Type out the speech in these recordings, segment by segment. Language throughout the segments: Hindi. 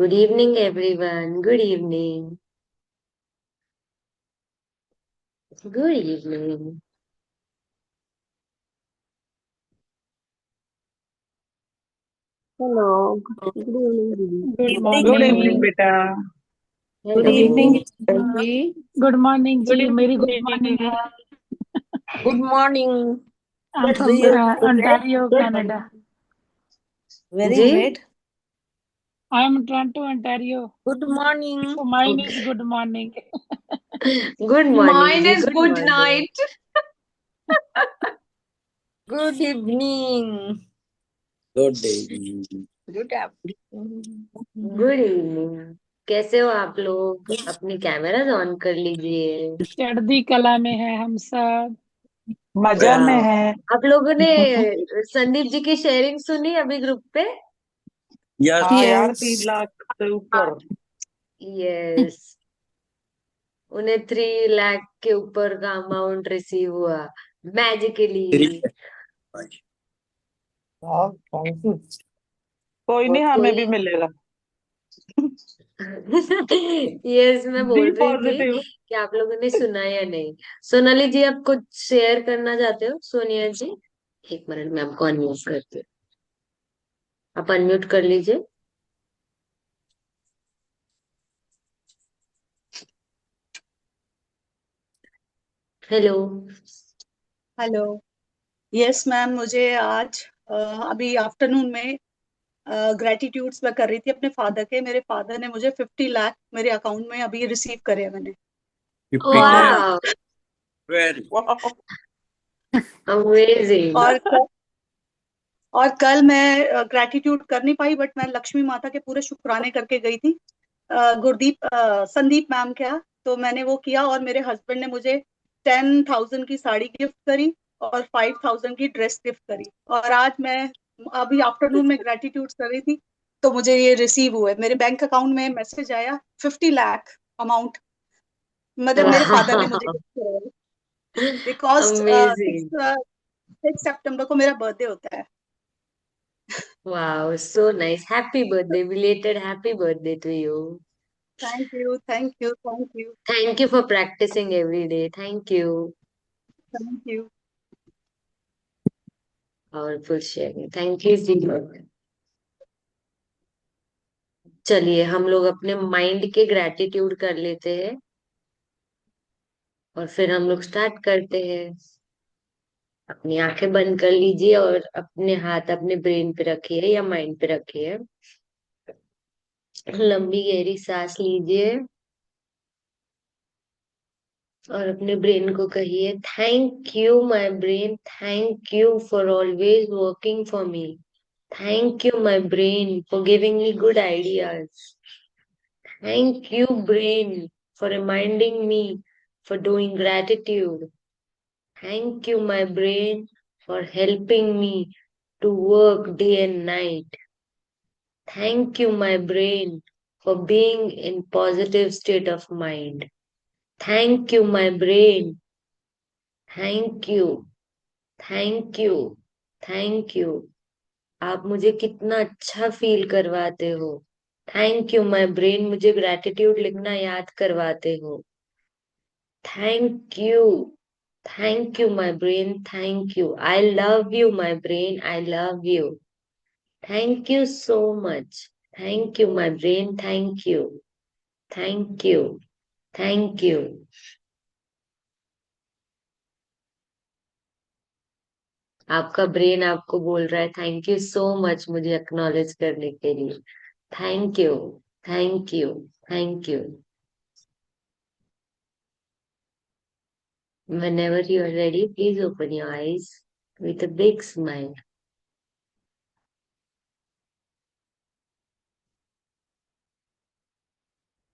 Good evening, everyone. Good evening. Good evening. Hello, good evening, Didi. Good good evening morning. बेटा। Good Hello. evening, जी, जी. गुड मॉर्निंग गुड जी, मेरी गुड इवनिंग। मॉर्निंग है। Good morning. I am Good to from see you. Ontario, Good. Canada. Very जी great. I am Toronto, Ontario. Good morning. So mine is good morning. Good morning Mine जी, is good good morning. night. Good evening. Good evening. Good afternoon. Good evening. कैसे हो आप लोग? अपनी कैमरास ऑन कर लीजिए। चढ़ती कला में है हम सब। मजा में वाह। है। आप लोगों ने संदीप जी की शेयरिंग सुनी अभी ग्रुप पे? Yes. हाँ यार, Yes. 3 लाख से ऊपर। यस। उन्हें 3 लाख के ऊपर का अमाउंट रिसीव हुआ magically. Three. Wow, thank you. कोई नहीं, और हमें भी कोई मिलेगा। यस, मैं बी बोल रही थी पॉजिटिव। कि आप लोगों ने सुना या नहीं। सोनाली जी, आप कुछ शेयर करना चाहते हो? सोनिया जी, एक मिनट में आपको अनम्यूट करती हूँ। आप अनम्यूट कर लीजिए। हेलो। हेलो। यस मैम, मुझे आज अभी आफ्टरनून में ग्रेटिट्यूड्स मैं कर रही थी अपने फादर के। मेरे फादर ने मुझे 50 लाख मेरे अकाउंट में अभी रिसीव करे हैं मैंने। 50 और lakh. वाह, Very. वाह। अमेजिंग। और क- और कल मैं ग्रेटिट्यूड कर नहीं पाई, बट मैं लक्ष्मी माता के पूरे शुक्राने करके गई थी। संदीप मैम क्या, तो मैंने वो किया और मेरे हस्बैंड ने मुझे 10,000 की साड़ी गिफ्ट करी और 5,000 की ड्रेस गिफ्ट करी। और आज मैं अभी आफ्टरनून में ग्रेटिट्यूड कर रही थी, तो मुझे ये रिसीव हुए, मेरे बैंक अकाउंट में मैसेज आया 50 लाख अमाउंट, मतलब मेरे फादर ने मुझे वाह, गिफ्ट कराया। Because amazing. 6 सितंबर को मेरा बर्थडे होता है। वाह, so nice. Happy birthday, belated happy birthday to you. Thank you, thank you, thank you, thank you for practicing every day. Thank you. Thank you. और फुल शेयरिंग। थैंक यू जी। चलिए, हम लोग अपने माइंड के ग्रेटिट्यूड कर लेते हैं और फिर हम लोग स्टार्ट करते हैं। अपनी आंखें बंद कर लीजिए और अपने हाथ अपने ब्रेन पे रखिए या माइंड पे रखिए। लंबी गहरी सांस लीजिए और अपने ब्रेन को कहिए, thank you my brain, thank you for always working for me. Thank you my brain for giving me good ideas. Thank you, brain, for reminding me for doing gratitude. Thank you, my brain, for helping me to work day and night. Thank you, my brain, for being in positive state of mind. Thank you, my brain. Thank you, thank you, thank you. आप मुझे कितना अच्छा फील करवाते हो। थैंक यू माय ब्रेन, मुझे ग्रैटिट्यूड लिखना याद करवाते हो। Thank you. Thank you, my brain. Thank you. I love you, my brain. I love you. Thank you so much. Thank you, my brain. Thank you. Thank you. Thank you. आपका ब्रेन आपको बोल रहा है थैंक यू सो मच मुझे एक्नॉलेज करने के लिए। Thank you, thank you, thank you. Whenever you are ready, please open your eyes with a big smile.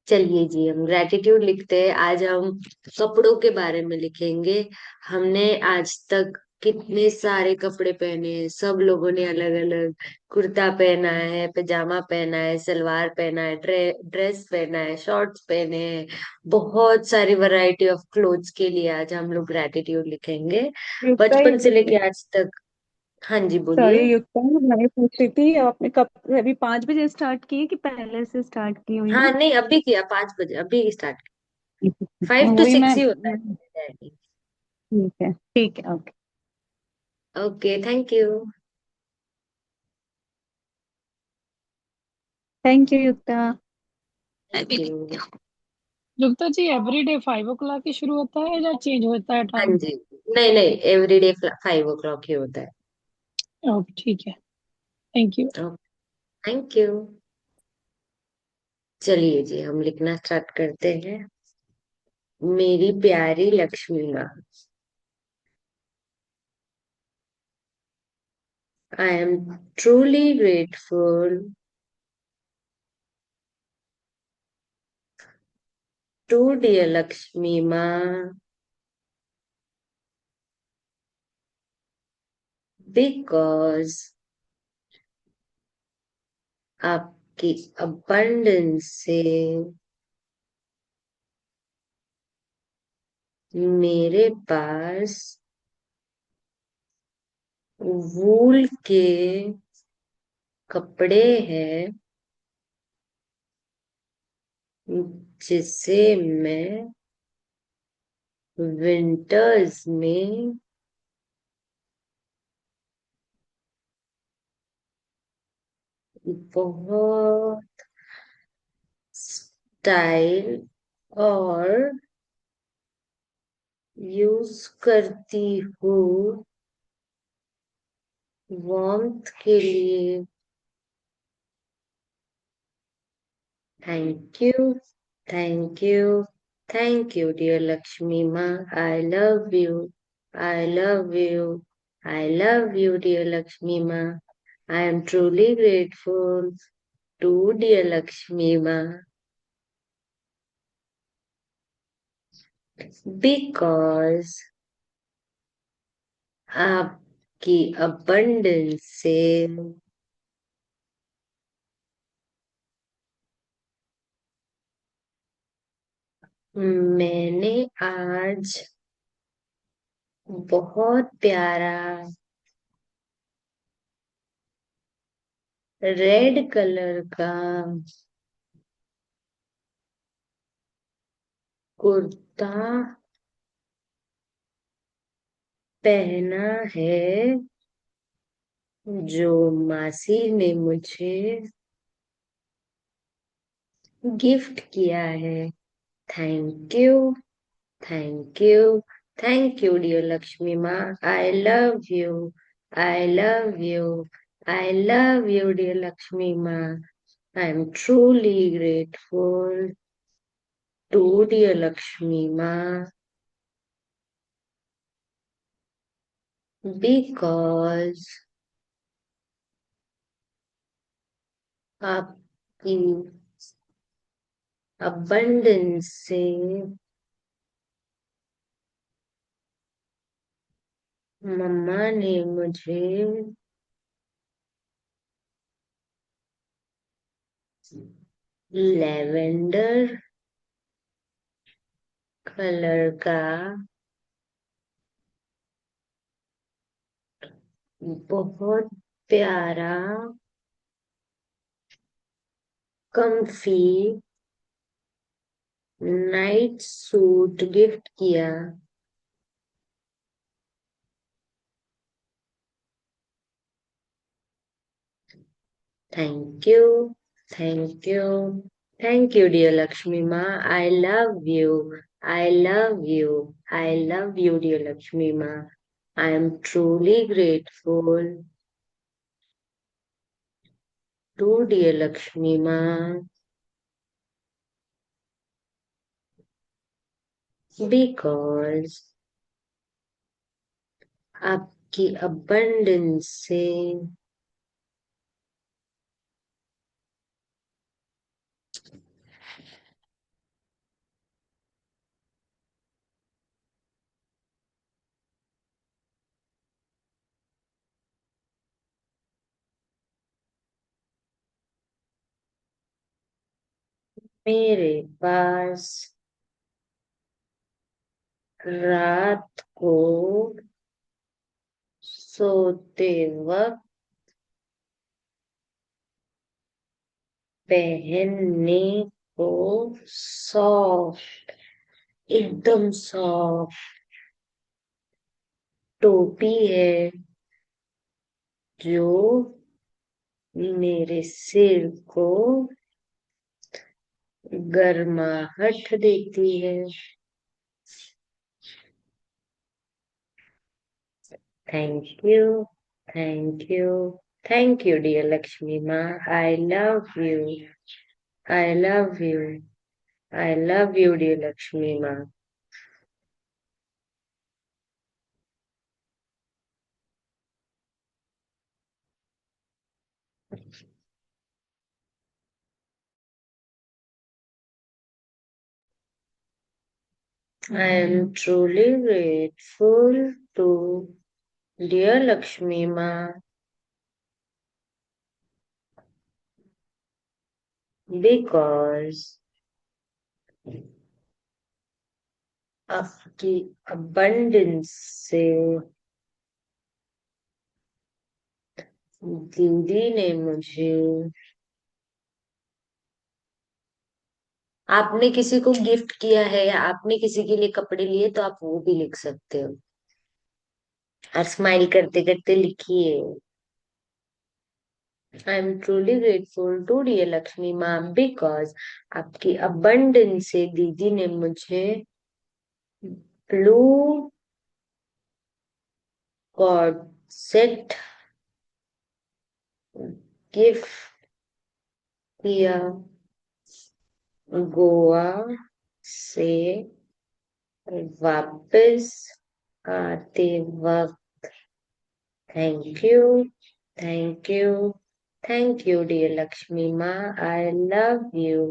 चलिए जी, हम ग्रेटिट्यूड लिखते हैं। आज हम कपड़ों के बारे में लिखेंगे। हमने आज तक कितने सारे कपड़े पहने हैं। सब लोगों ने अलग अलग कुर्ता पहना है, पैजामा पहना है, सलवार पहना है, ड्रेस पहना है, शॉर्ट्स पहने हैं। बहुत सारी वैरायटी ऑफ क्लोथ्स के लिए आज हम लोग ग्रेटिट्यूड लिखेंगे, इतना बचपन से इजी। लेके आज तक। हाँ जी, सॉरी बोलिए। युक्ता, मैं पूछ रही थी आपने कब अभी 5 बजे स्टार्ट की कि पहले से स्टार्ट की हुई हाँ है? नहीं, अभी किया, 5 बजे अभी स्टार्ट। 5 to 6 वही ही होता है। ठीक है, ठीक है, okay. Okay, thank you. Thank you Yukta. Thank you. Yukta ji, everyday 5 o'clock ही शुरू होता है या चेंज होता है हाँ टाइम? जी, नहीं नहीं, एवरीडे 5 o'clock ही होता है। ओके, ठीक है, थैंक यू। Thank you. चलिए जी, हम लिखना स्टार्ट करते हैं। मेरी प्यारी लक्ष्मी माँ, I am truly grateful to dear Lakshmi Ma because आपकी abundance से मेरे पास वूल के कपड़े हैं जिसे मैं विंटर्स में बहुत स्टाइल और यूज करती हूँ वार्मथ के लिए। Thank you, thank you, thank you dear Lakshmi माँ। I love you, I love you, I love you dear Lakshmi माँ। I am truly grateful to dear Lakshmi माँ बिकॉज आपकी abundance से मैंने आज बहुत प्यारा रेड कलर का कुर्ता पहना है जो मासी ने मुझे गिफ्ट किया है। Thank you, thank you, thank you dear Lakshmi माँ। I love you, I love you, I love you dear Lakshmi माँ। I am truly grateful to dear Lakshmi माँ बिकॉज आपकी abundance से मम्मा ने मुझे लेवेंडर कलर का बहुत प्यारा कंफी नाइट सूट गिफ्ट किया। Thank you, thank you, thank you dear Lakshmi माँ। I love you, I love you, I love you dear Lakshmi माँ। I am truly grateful to dear Lakshmi माँ बिकॉज आपकी abundance से मेरे पास रात को सोते वक्त पहनने को सॉफ्ट, एकदम सॉफ्ट टोपी है जो मेरे सिर को गर्माहट देती है। Thank you, thank you, thank you dear Lakshmi माँ। I love you, I love you, I love you dear Lakshmi माँ। I am truly grateful to dear Lakshmi Ma because आपकी abundance से दीदी ने मुझे, आपने किसी को गिफ्ट किया है या आपने किसी के लिए कपड़े लिए तो आप वो भी लिख सकते हो और स्माइल करते करते लिखिए। I am truly grateful to dear Lakshmi माँ बिकॉज आपकी abundance से दीदी ने मुझे ब्लू कॉर्ड सेट गिफ्ट किया। गोवा से वापस आते वक्त thank you, thank you, thank you dear Lakshmi माँ। I love you,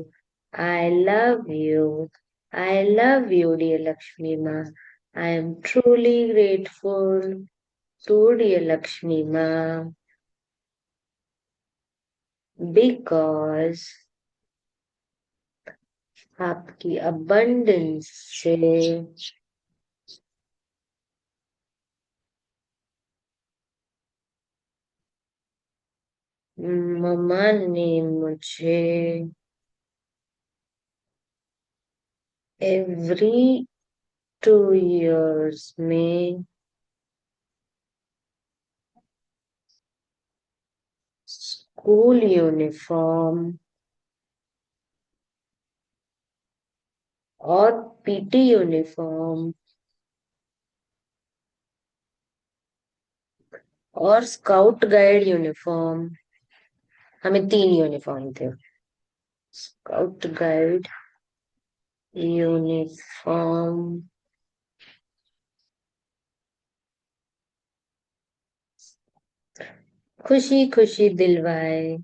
I love you, I love you dear Lakshmi माँ। I am truly grateful to dear Lakshmi माँ बिकॉज आपकी abundance से मम्मा ने मुझे एवरी 2 years में स्कूल यूनिफॉर्म और पीटी यूनिफॉर्म और स्काउट गाइड यूनिफॉर्म, हमें 3 यूनिफॉर्म थे। स्काउट गाइड यूनिफॉर्म खुशी खुशी दिलवाए।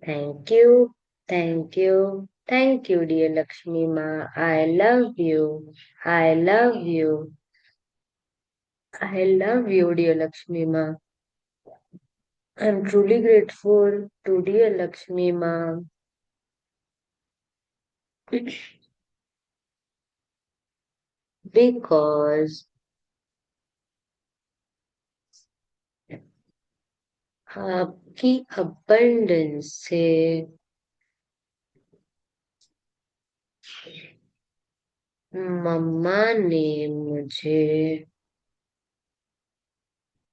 Thank you, thank you, thank you dear Lakshmi माँ। I love you, I love you, I love you dear Lakshmi माँ। I am truly grateful to dear Lakshmi माँ because आपकी abundance से मम्मा ने मुझे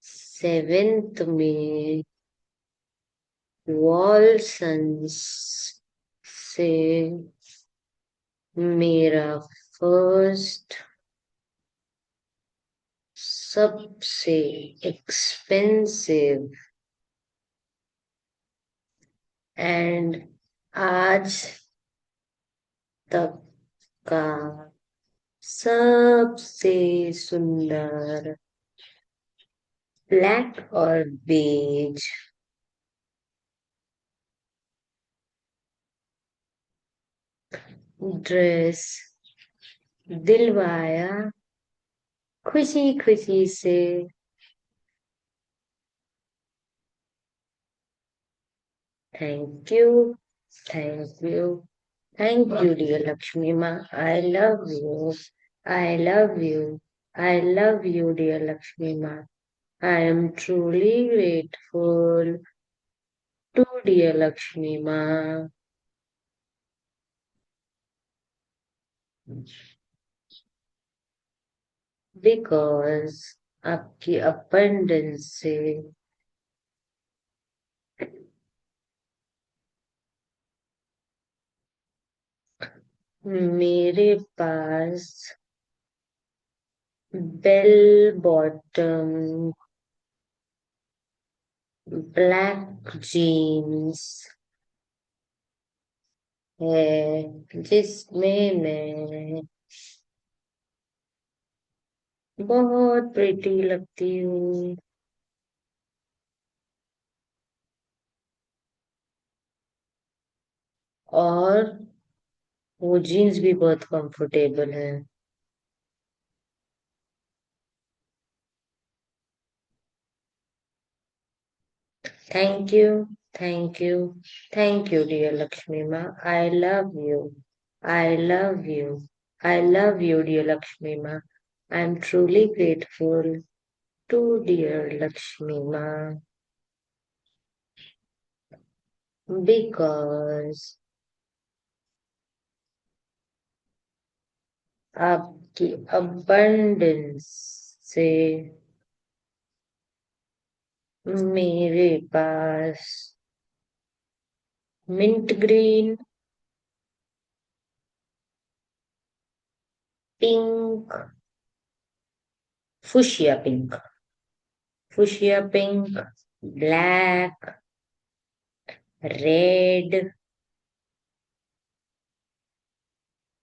7th में वॉलसन्स से मेरा फर्स्ट सबसे एक्सपेंसिव एंड आज तक का सबसे सुंदर ब्लैक और बेज ड्रेस दिलवाया खुशी खुशी से। Thank you, thank you, Thank you, dear Lakshmi Ma. I love you. I love you. I love you, dear Lakshmi Ma. I am truly grateful to dear Lakshmi Ma because आपकी abundance से मेरे पास बेल बॉटम ब्लैक जीन्स है जिसमें मैं बहुत प्रिटी लगती हूँ और वो जीन्स भी बहुत कंफर्टेबल है। Thank you, thank you, thank you dear Lakshmi माँ। I love you, I love you, I love you dear Lakshmi माँ। I am truly grateful to dear Lakshmi माँ बिकॉज आपकी अबंडेंस से मेरे पास mint green, pink, fuchsia pink, fuchsia pink, black, red,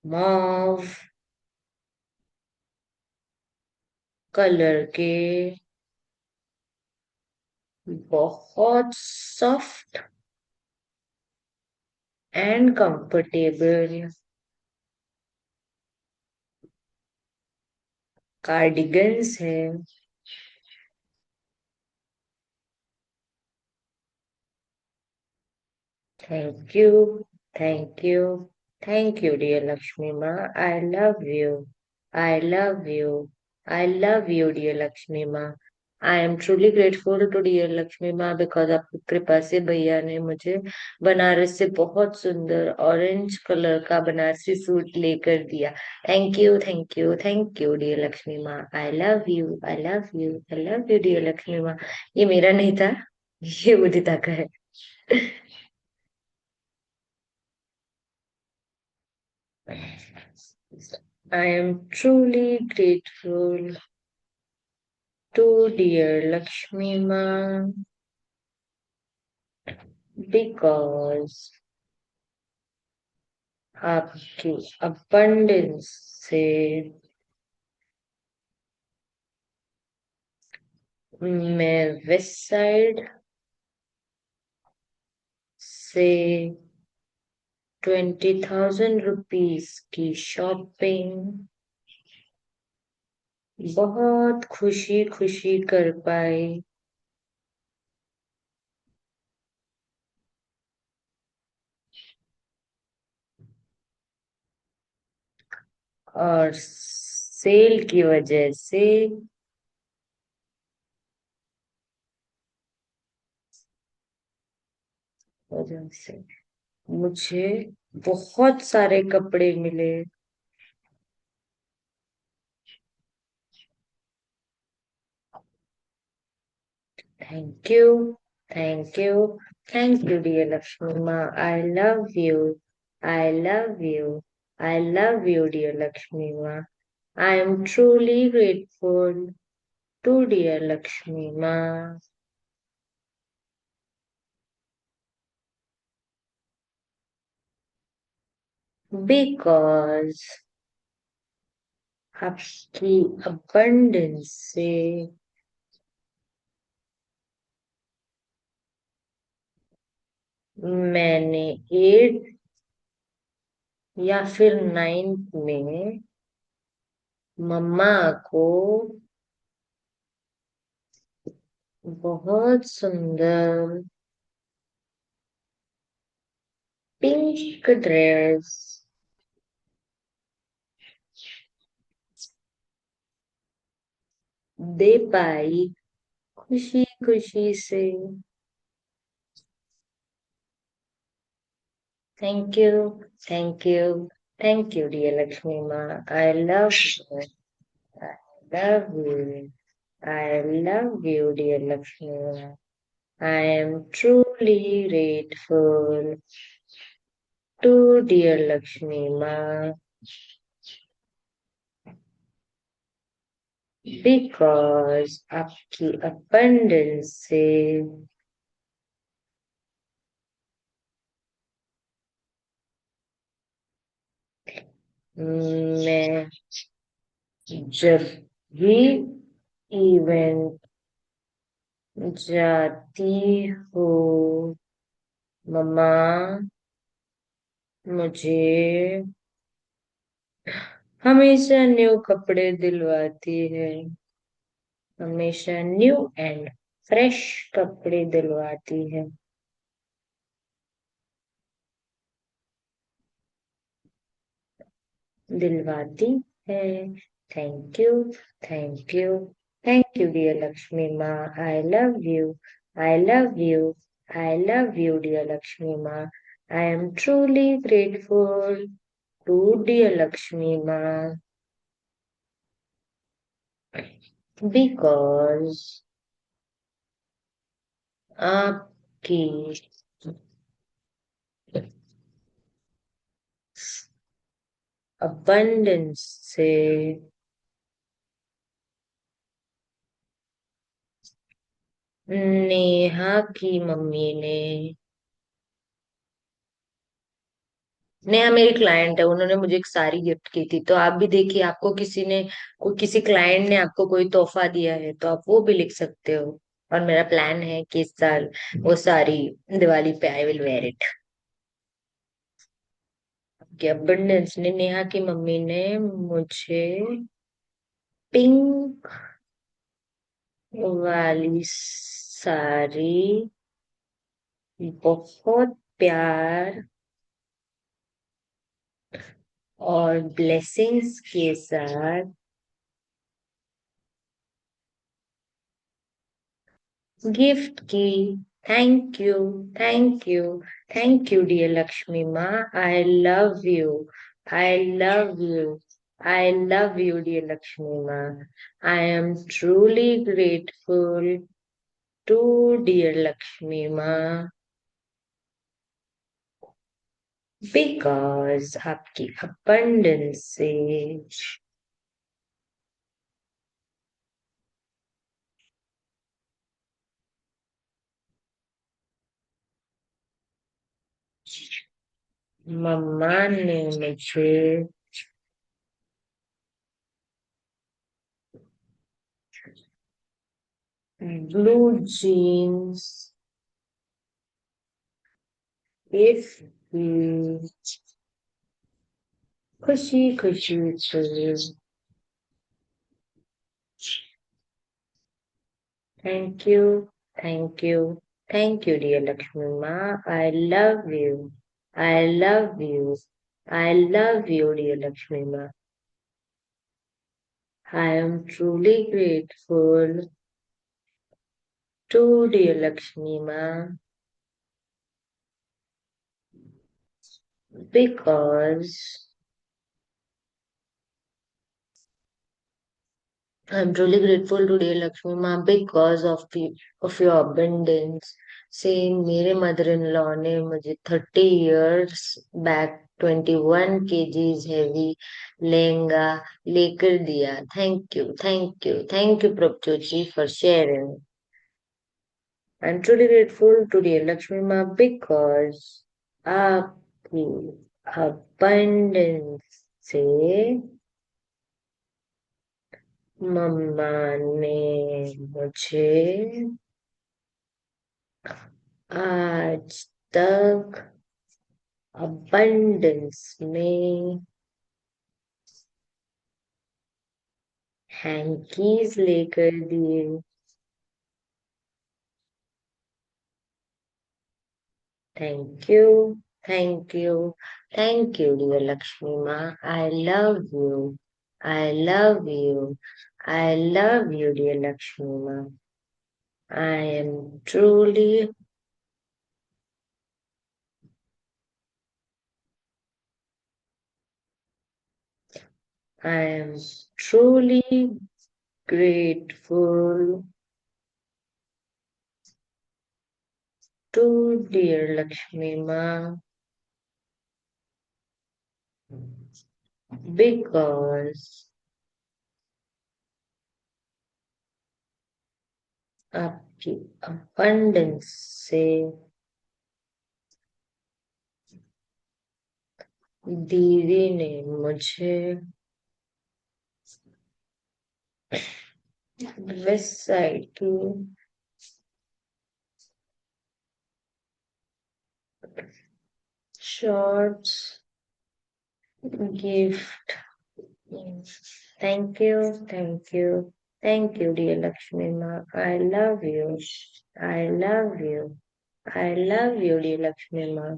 mauve colour के बहुत सॉफ्ट एंड कंफर्टेबल कार्डिगन्स है। Thank you, thank you, thank you dear Lakshmi माँ। I love you, I love you, I love you dear Lakshmi माँ। I am truly grateful to dear Lakshmi माँ बिकॉज आपकी कृपा से भैया ने मुझे बनारस से बहुत सुंदर ऑरेंज कलर का बनारसी सूट लेकर दिया। Thank you, thank you, thank you dear Lakshmi माँ। I love you, I love you, I love you dear Lakshmi माँ। ये मेरा नहीं था, ये उदिता का है। I am truly grateful to dear Lakshmi Ma because आपकी abundance से मैं वेस्ट साइड से 20,000 रुपीस की शॉपिंग बहुत खुशी खुशी कर पाई और सेल की वजह से मुझे बहुत सारे कपड़े मिले। Thank you, thank you, thank you, dear Lakshmi Ma. I love you, I love you, I love you, dear Lakshmi Ma. I am truly grateful to dear Lakshmi Ma because आपकी abundance से मैंने 8 या फिर 9th में मम्मा को बहुत सुंदर पिंक ड्रेस दे पाई खुशी खुशी से। Thank you, thank you, thank you dear Lakshmi माँ। I love you, I love you, I love you, dear Lakshmi. I am truly grateful to dear Lakshmi Ma because आपकी abundance से मैं जब भी इवेंट जाती हूँ मम्मा मुझे हमेशा न्यू कपड़े दिलवाती है। हमेशा न्यू एंड फ्रेश कपड़े दिलवाती है। दिलवाती है। Thank you, thank you, thank you dear Lakshmi माँ। I love you, I love you, I love you dear Lakshmi माँ। I am truly grateful to dear Lakshmi माँ बिकॉज आपकी abundance से नेहा की मम्मी ने नेहा मेरी क्लाइंट है, उन्होंने मुझे एक साड़ी गिफ्ट की थी। तो आप भी देखिए, आपको किसी ने किसी क्लाइंट ने आपको कोई तोहफा दिया है तो आप वो भी लिख सकते हो। और मेरा प्लान है कि इस साल वो साड़ी दिवाली पे आई विल वेयर इट। कि अबंडेंस ने नेहा की मम्मी ने मुझे पिंक वाली साड़ी बहुत प्यार और ब्लेसिंग्स के साथ गिफ्ट की। Thank you, thank you, thank you dear Lakshmi माँ। I love you, I love you, I love you dear Lakshmi माँ। I am truly grateful to dear Lakshmi माँ बिकॉज आपकी abundance से मम्मा ने मुझे ब्लू जीन्स गिफ्ट की खुशी खुशी से। Thank you, thank you, thank you dear Lakshmi माँ। I love you, I love you, I love you dear Lakshmi माँ। I am truly grateful to dear Lakshmi माँ because I'm truly grateful to dear Lakshmi Ma because of your abundance. से मेरे मदर इन लॉ ने मुझे 30 years back 21 kgs heavy lehenga लेकर दिया। Thank you, thank you, thank you Prabhjot ji for sharing. I'm truly grateful to dear Lakshmi Ma because आपकी abundance से मम्मा ने मुझे आज तक abundance में हैंकीज लेकर दिए। Thank you, thank you, thank you dear Lakshmi माँ। I love you, I love you. I love you, dear Lakshmi Ma. I am truly grateful to dear Lakshmi Ma because आपकी abundance से दीदी ने मुझे वेस्ट साइड की shorts gift. Thank you, thank you, thank you, dear Lakshmi Ma. I love you. I love you. I love you, dear Lakshmi Ma.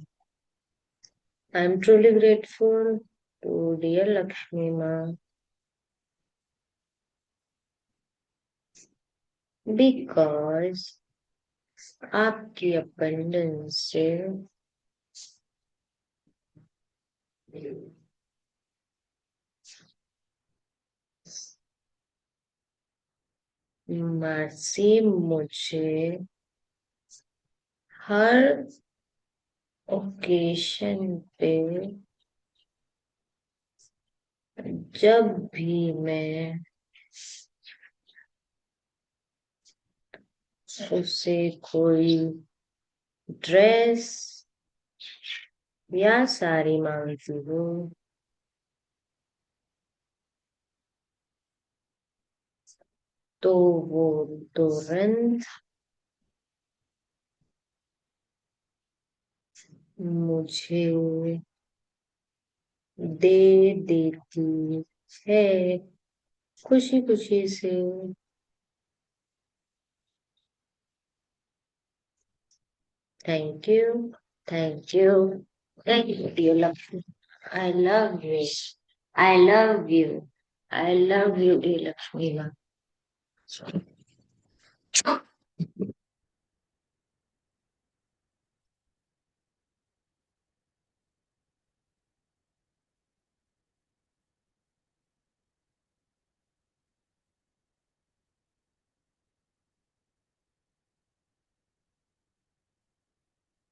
I'm truly grateful to dear Lakshmi Ma because आपकी abundance से मर्सी मुझे हर ओकेशन पे जब भी मैं उसे कोई ड्रेस या साड़ी मांगती हूँ तो वो तुरंत मुझे दे देती है खुशी खुशी से। Thank you, thank you, thank you dear Lakshmi. I love you, I love you, I love you dear Lakshmi माँ।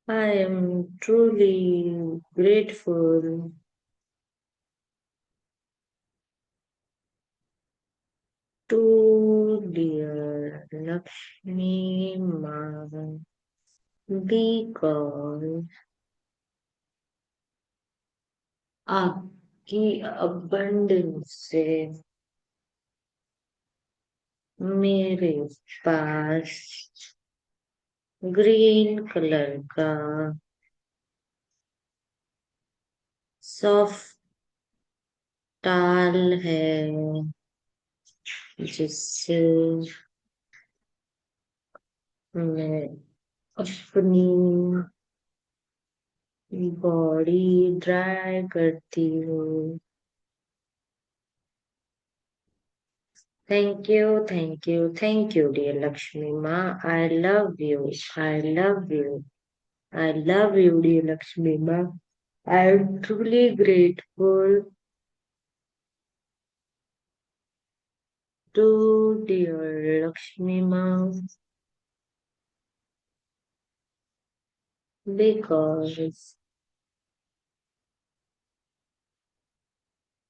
I am truly grateful to dear Lakshmi Ma because आपकी abundance से मेरे पास ग्रीन कलर का सॉफ्ट टाल है जिससे मैं अपनी बॉडी ड्राई करती हूँ। Thank you, thank you, thank you, dear Lakshmi Ma. I love you, I love you, I love you, dear Lakshmi Ma. I am truly grateful to dear Lakshmi Ma because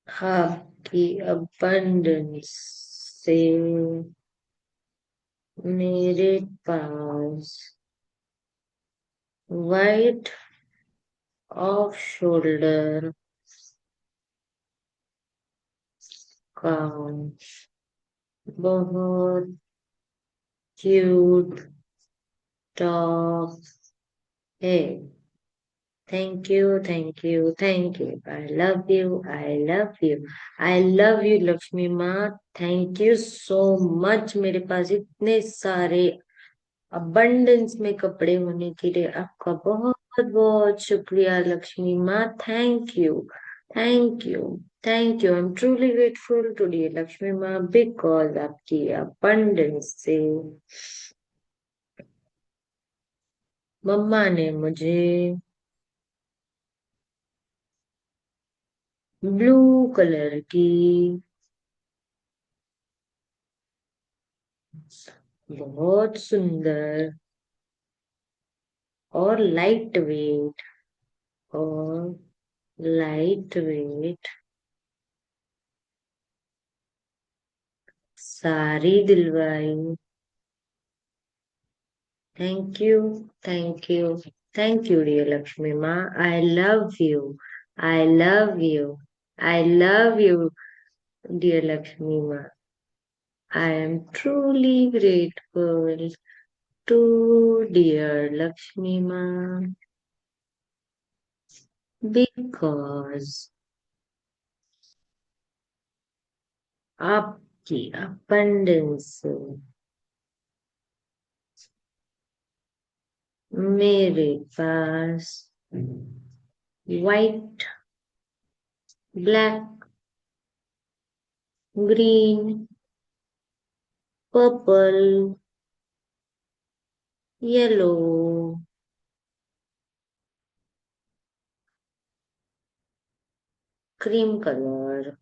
आपकी abundance से मेरे पास वाइट ऑफ शोल्डर का बहुत क्यूट टॉप है। Thank you, thank you, thank you. I love you, I love you, I love you Lakshmi माँ। थैंक यू सो मच मेरे पास इतने सारे अबंडेंस में कपड़े होने के लिए। आपका बहुत बहुत शुक्रिया लक्ष्मी माँ। Thank you, thank you, thank you. I am truly grateful to dear Lakshmi माँ बिकॉज आपकी अबंडेंस से मम्मा ने मुझे ब्लू कलर की बहुत सुंदर और और लाइट वेट साड़ी दिलवाई। Thank you, thank you, thank you dear Lakshmi माँ। I love you, I love you, I love you dear Lakshmi माँ। I am truly grateful to dear Lakshmi Ma because आपकी abundance से मेरे पास white, black, green, purple, yellow, cream color,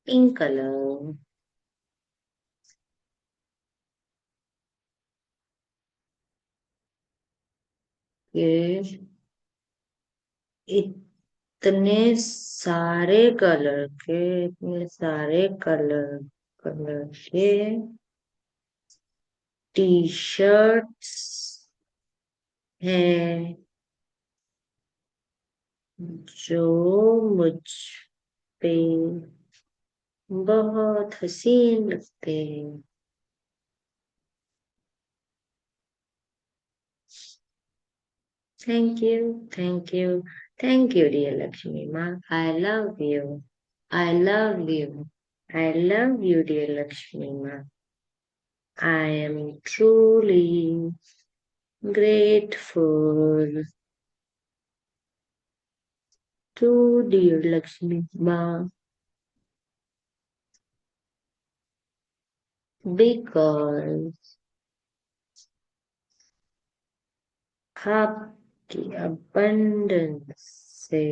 pink color, ये इतने सारे कलर के टी शर्ट्स हैं जो मुझ पे बहुत हसीन लगते हैं। Thank you, thank you, thank you dear Lakshmi माँ। I love you, I love you, I love you dear Lakshmi माँ। I am truly grateful to dear Lakshmi Ma because आपकी abundance से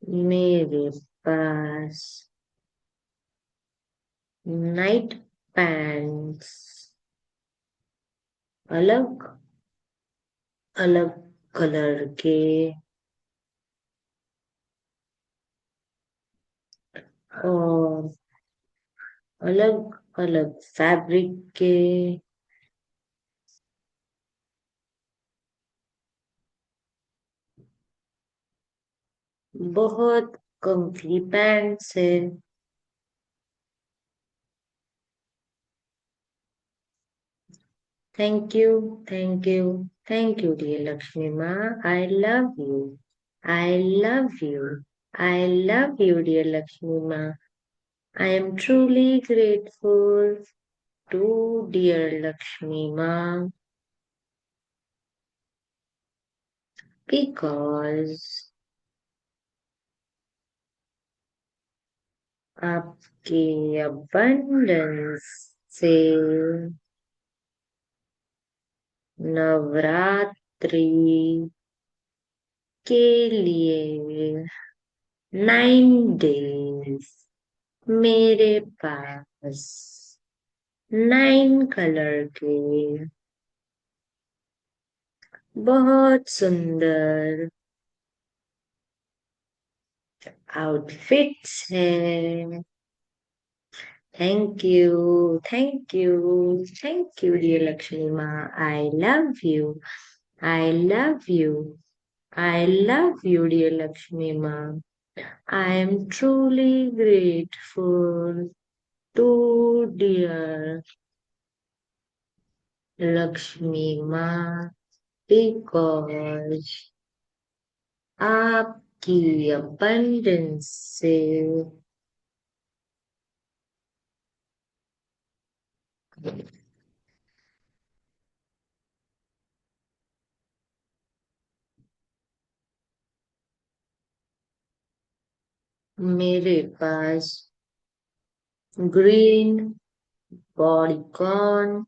मेरे पास नाइट पैंट्स अलग अलग कलर के और अलग अलग फैब्रिक के बहुत कंफी पैंट्स है। Thank you, thank you, thank you dear Lakshmi माँ। I love you, I love you, I love you dear Lakshmi माँ। I am truly grateful to dear Lakshmi माँ बिकॉज आपके abundance से नवरात्रि के लिए 9 days मेरे पास 9 कलर के बहुत सुंदर आउटफिट्स हैं। Thank you, thank you, thank you dear Lakshmi माँ। I love you, I love you, I love you dear Lakshmi माँ। I am truly grateful to dear Lakshmi माँ बिकॉज आपकी abundance से मेरे पास ग्रीन बॉडीकॉन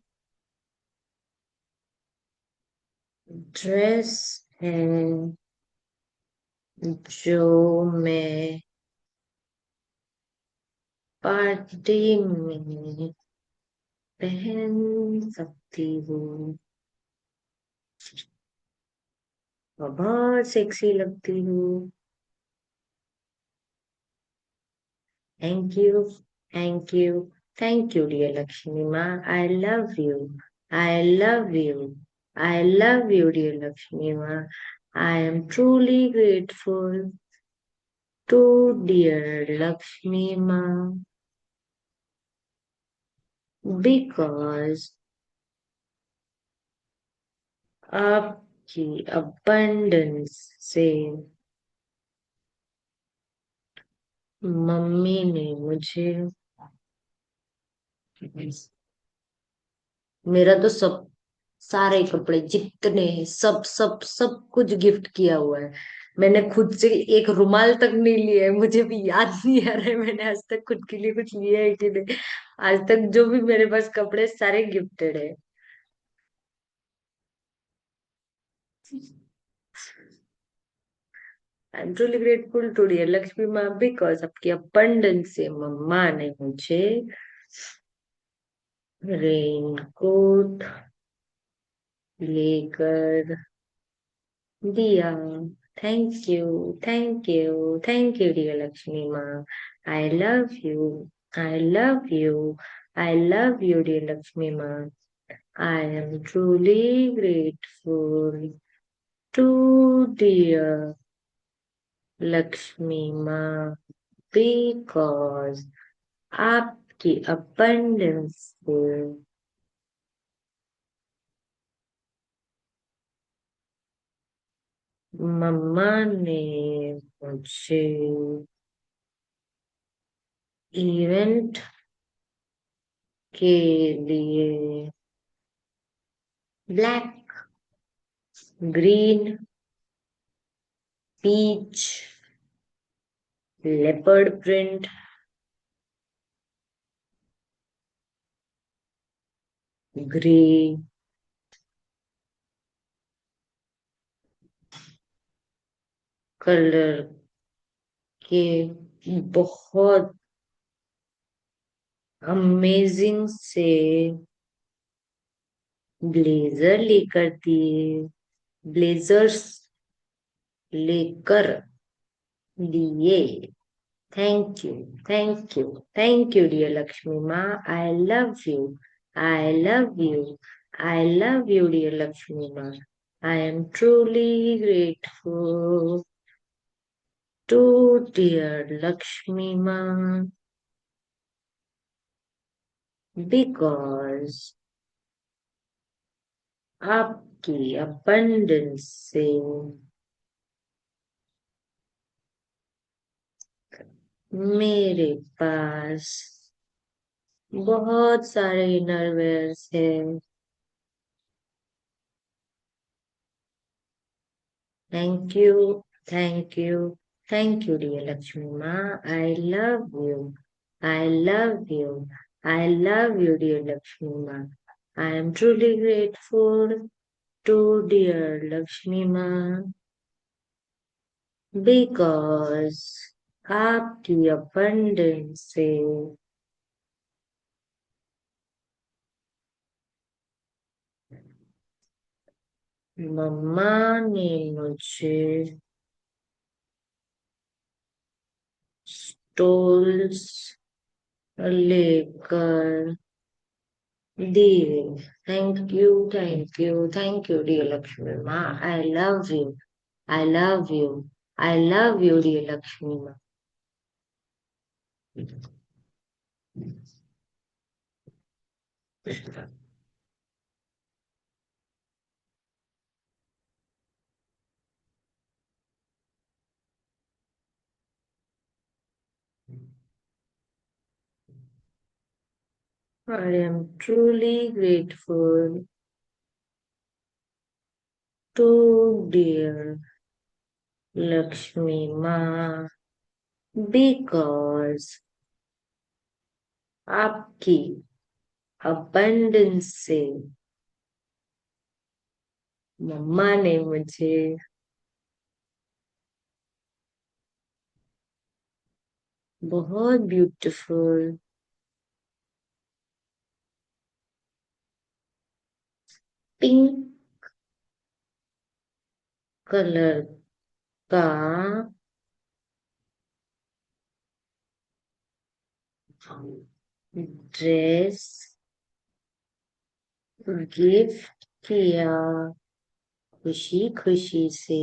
ड्रेस है जो मैं पार्टी में पहन सकती हूँ और बहुत सेक्सी लगती हूँ। Thank you, thank you, thank you dear Lakshmi माँ। I love you, I love you, I love you dear Lakshmi माँ। I am truly grateful to dear Lakshmi Ma because आपकी abundance से मम्मी ने मुझे मेरा तो सब सारे कपड़े जितने सब सब सब कुछ गिफ्ट किया हुआ है। मैंने खुद से एक रुमाल तक नहीं लिया है, मुझे भी याद नहीं आ रहा है मैंने आज तक खुद के लिए कुछ लिया है कि नहीं। आज तक जो भी मेरे पास कपड़े सारे गिफ्टेड है। I am truly grateful to dear Lakshmi माँ बिकॉज आपकी अबंडेंस से मम्मा ने मुझे रेन कोट लेकर दिया। Thank you, thank you, thank you dear Lakshmi माँ। I love you, I love you, I love you dear Lakshmi माँ। I am truly grateful to dear Lakshmi माँ बिकॉज आपकी abundance से मम्मा ने मुझे इवेंट के लिए black, green, peach, leopard print, grey, colour के बहुत अमेजिंग से ब्लेजर लेकर दिए, ब्लेजर्स लेकर दिए। Thank you, thank you, thank you dear Lakshmi माँ। I love you, I love you, I love you dear Lakshmi माँ। I am truly grateful to dear Lakshmi माँ बिकॉज आपकी abundance से मेरे पास बहुत सारे इनरवेयर्स है। Thank you, thank you, thank you dear Lakshmi माँ। I love you, I love you, I love you dear Lakshmi माँ। I am truly grateful to dear Lakshmi माँ बिकॉज आपकी abundance से मम्मा ने मुझे स्टोल्स लेकर दिए। Thank you, thank you, thank you dear Lakshmi माँ। I love you, I love you, I love you dear Lakshmi माँ। I am truly grateful to dear Lakshmi Ma because आपकी abundance से मम्मा ने मुझे बहुत ब्यूटीफुल पिंक कलर का ड्रेस गिफ्ट किया खुशी खुशी से।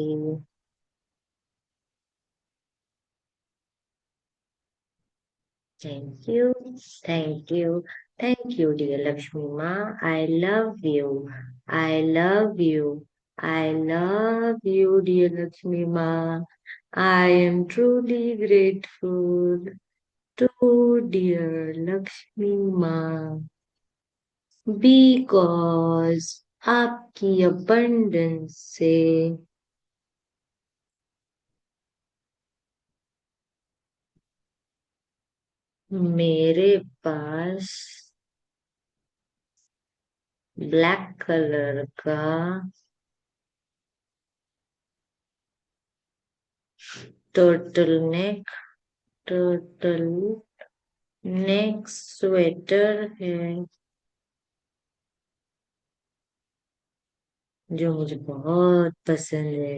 Thank you, thank you, thank you, dear Lakshmi Ma. I love you. I love you. I love you, dear Lakshmi Ma. I am truly grateful to dear Lakshmi Ma because आपकी abundance से मेरे पास ब्लैक कलर का टर्टल नेक स्वेटर है जो मुझे बहुत पसंद है।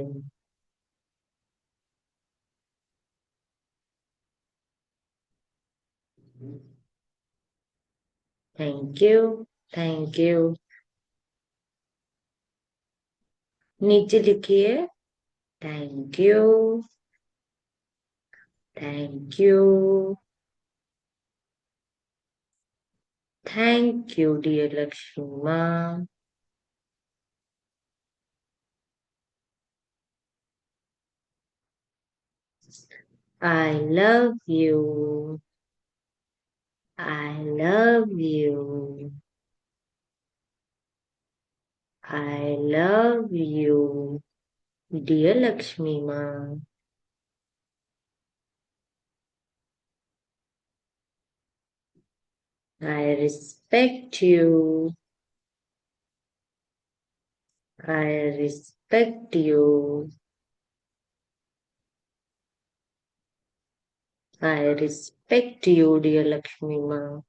Thank you, thank you. नीचे लिखिए thank you, thank you, thank you dear Lakshmi माँ। I love you. I love you. I love you, dear Lakshmi Ma. I respect you. I respect you. I respect you, dear Lakshmi Ma.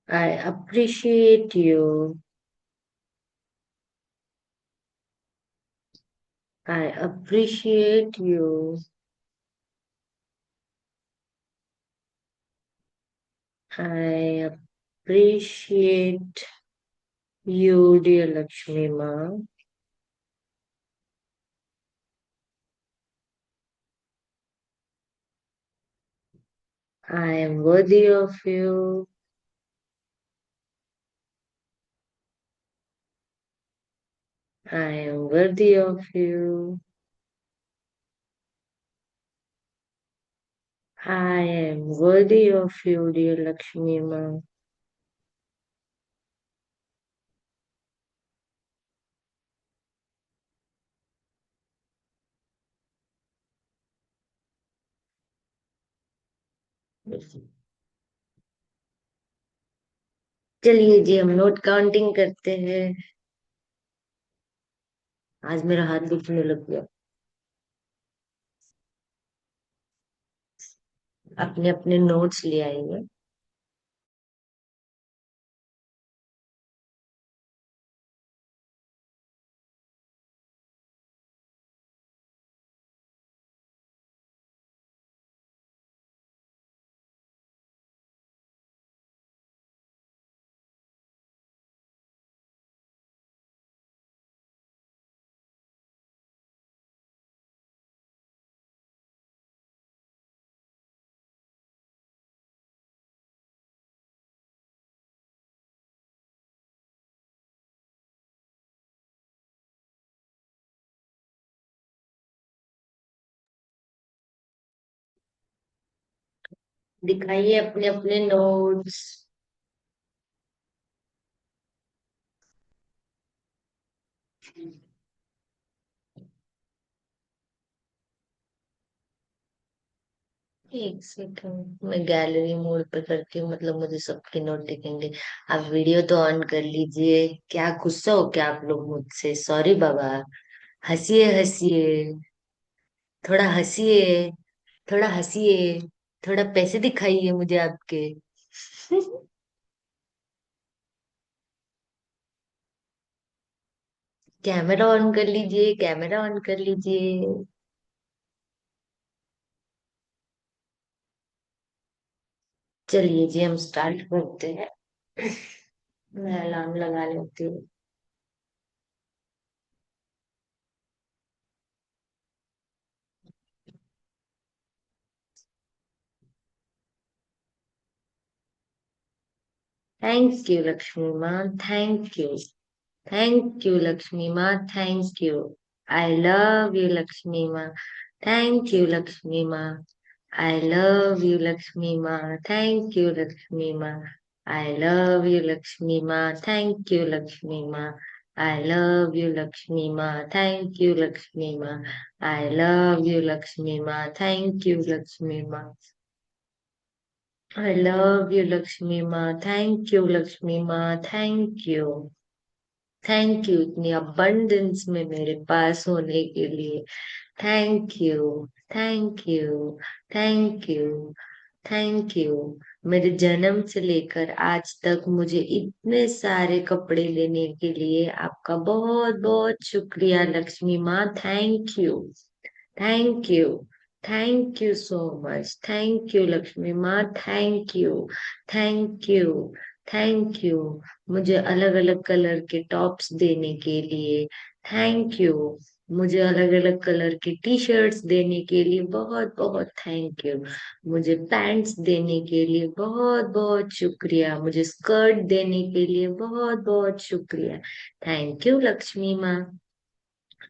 I appreciate you. I appreciate you. I appreciate you, dear Lakshmi Ma. I am worthy of you. I am worthy of you. I am worthy of you, dear Lakshmi Ma. चलिए जी हम नोट काउंटिंग करते हैं। आज मेरा हाथ दुखने लग गया। अपने अपने नोट्स ले आइए। दिखाइए अपने अपने नोट्स। एक सेकंड, मैं गैलरी मोड पे करती हूँ, मतलब मुझे सबके नोट दिखेंगे। आप वीडियो तो ऑन कर लीजिए। क्या गुस्सा हो क्या आप लोग मुझसे? सॉरी बाबा। हंसिए हंसिए, थोड़ा हंसिए, थोड़ा हंसिए, थोड़ा पैसे दिखाइए मुझे आपके। कैमरा ऑन कर लीजिए, कैमरा ऑन कर लीजिए। चलिए जी, हम स्टार्ट करते हैं। मैं अलार्म लगा लेती हूँ। थैंक यू लक्ष्मी माँ, thank you. Thank you Lakshmi माँ, thank you. I love you Lakshmi माँ। थैंक यू लक्ष्मी माँ। आई लव यू लक्ष्मी माँ। थैंक यू लक्ष्मी माँ। आई लव यू लक्ष्मी माँ। थैंक यू लक्ष्मी माँ। आई लव यू लक्ष्मी माँ। थैंक यू लक्ष्मी माँ। आई लव यू लक्ष्मी माँ। थैंक यू लक्ष्मी माँ। I love you, Lakshmi Ma. Thank you, Lakshmi Ma. Thank you. Thank you इतनी अबंडेंस में मेरे पास होने के लिए। Thank you, thank you, thank you, thank you. मेरे जन्म से लेकर आज तक मुझे इतने सारे कपड़े देने के लिए आपका बहुत बहुत शुक्रिया लक्ष्मी माँ। Thank you, thank you, thank you so much. Thank you Lakshmi माँ, thank you, thank you, thank you. मुझे अलग अलग कलर के टॉप्स देने के लिए थैंक यू। मुझे अलग अलग कलर के टी शर्ट्स देने के लिए बहुत बहुत थैंक यू। मुझे पैंट्स देने के लिए बहुत बहुत शुक्रिया। मुझे स्कर्ट देने के लिए बहुत बहुत शुक्रिया। थैंक यू लक्ष्मी माँ,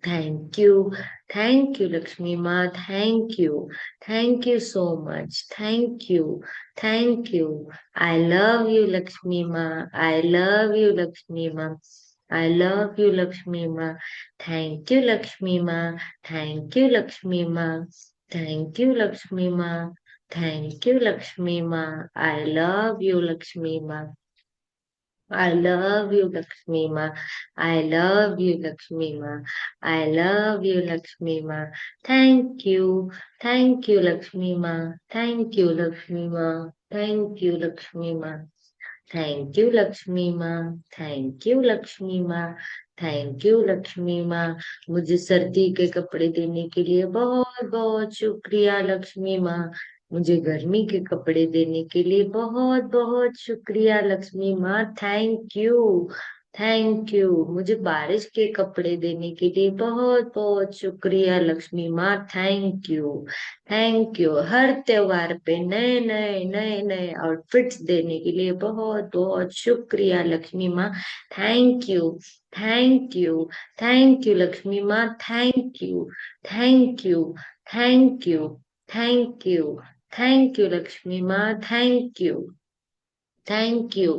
thank you. Thank you Lakshmi माँ, thank you so much. Thank you, thank you. I love you Lakshmi माँ, आई लव यू लक्ष्मी माँ। आई लव यू लक्ष्मी माँ। थैंक यू लक्ष्मी माँ, थैंक यू लक्ष्मी माँ। थैंक यू लक्ष्मी माँ, थैंक यू लक्ष्मी माँ। आई लव यू लक्ष्मी माँ। I love you, Lakshmi Ma. I love you, Lakshmi Ma. I love you, Lakshmi Ma. Thank you, Lakshmi Ma. Thank you, Lakshmi Ma. Thank you, Lakshmi Ma. Thank you, Lakshmi Ma. Thank you, Lakshmi Ma. Thank you Lakshmi माँ। मुझे सर्दी के कपड़े देने के लिए बहुत बहुत शुक्रिया लक्ष्मी माँ। मुझे गर्मी के कपड़े देने के लिए बहुत बहुत शुक्रिया लक्ष्मी माँ। Thank you, thank you. मुझे बारिश के कपड़े देने के लिए बहुत बहुत शुक्रिया लक्ष्मी माँ। Thank you, thank you. हर त्योहार पे नए नए नए नए आउटफिट्स देने के लिए बहुत बहुत शुक्रिया लक्ष्मी माँ। Thank you, thank you, thank you Lakshmi माँ। Thank you, thank you, thank you, thank you, thank you Lakshmi माँ। Thank you, thank you,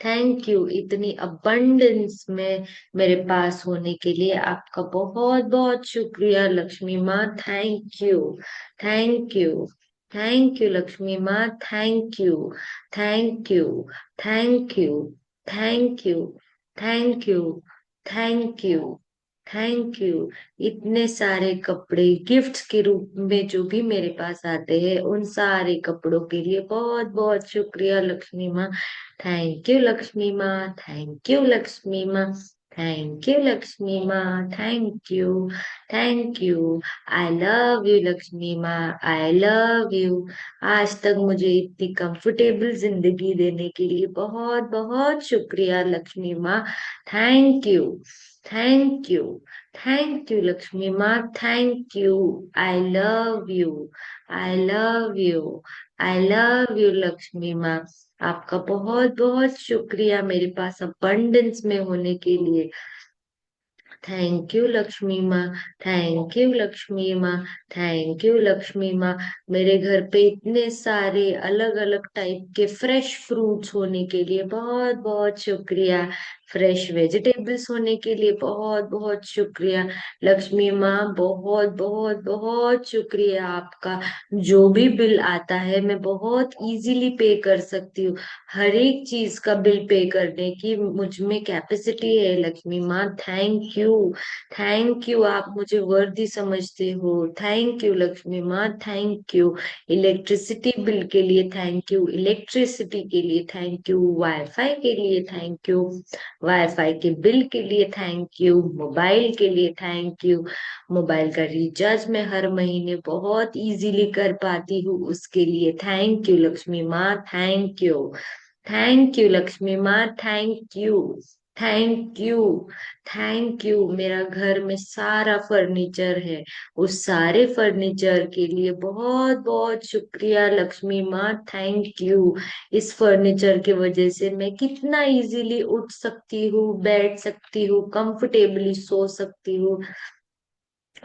thank you. इतनी अबंडेंस में मेरे पास होने के लिए आपका बहुत बहुत शुक्रिया लक्ष्मी माँ। Thank you, thank you, thank you Lakshmi माँ। Thank you, thank you, thank you, thank you, thank you, thank you, thank you. इतने सारे कपड़े गिफ्ट्स के रूप में जो भी मेरे पास आते हैं उन सारे कपड़ों के लिए बहुत बहुत शुक्रिया लक्ष्मी माँ। थैंक यू लक्ष्मी माँ, थैंक यू लक्ष्मी माँ। थैंक यू लक्ष्मी माँ, thank you, thank you. I love you Lakshmi माँ, आई लव यू। आज तक मुझे इतनी कंफर्टेबल जिंदगी देने के लिए बहुत बहुत शुक्रिया लक्ष्मी माँ। Thank you, thank you, thank you Lakshmi माँ। Thank you. I love you, I love you, I love you Lakshmi माँ। आपका बहुत बहुत शुक्रिया मेरे पास अबंडेंस में होने के लिए। थैंक यू लक्ष्मी माँ। थैंक यू लक्ष्मी माँ। थैंक यू लक्ष्मी माँ। मेरे घर पे इतने सारे अलग अलग टाइप के फ्रेश फ्रूट्स होने के लिए बहुत बहुत शुक्रिया। फ्रेश वेजिटेबल्स होने के लिए बहुत बहुत शुक्रिया। लक्ष्मी माँ बहुत बहुत बहुत शुक्रिया आपका। जो भी बिल आता है मैं बहुत इजीली पे कर सकती हूँ। हर एक चीज का बिल पे करने की मुझ में कैपेसिटी है लक्ष्मी माँ। Thank you. थैंक यू, आप मुझे वर्दी समझते हो। थैंक यू लक्ष्मी माँ। Thank you. इलेक्ट्रिसिटी बिल के लिए थैंक यू। इलेक्ट्रिसिटी के लिए थैंक यू। वाईफाई के लिए थैंक यू। वाईफाई के बिल के लिए थैंक यू। मोबाइल के लिए थैंक यू। मोबाइल का रिचार्ज मैं हर महीने बहुत इजीली कर पाती हूँ, उसके लिए थैंक यू लक्ष्मी माँ। Thank you. Thank you Lakshmi माँ। Thank you. Thank you. Thank you. मेरा घर में सारा फर्नीचर है, उस सारे फर्नीचर के लिए बहुत बहुत शुक्रिया लक्ष्मी माँ। Thank you. इस फर्नीचर की वजह से मैं कितना इजीली उठ सकती हूँ, बैठ सकती हूँ, कंफर्टेबली सो सकती हूँ।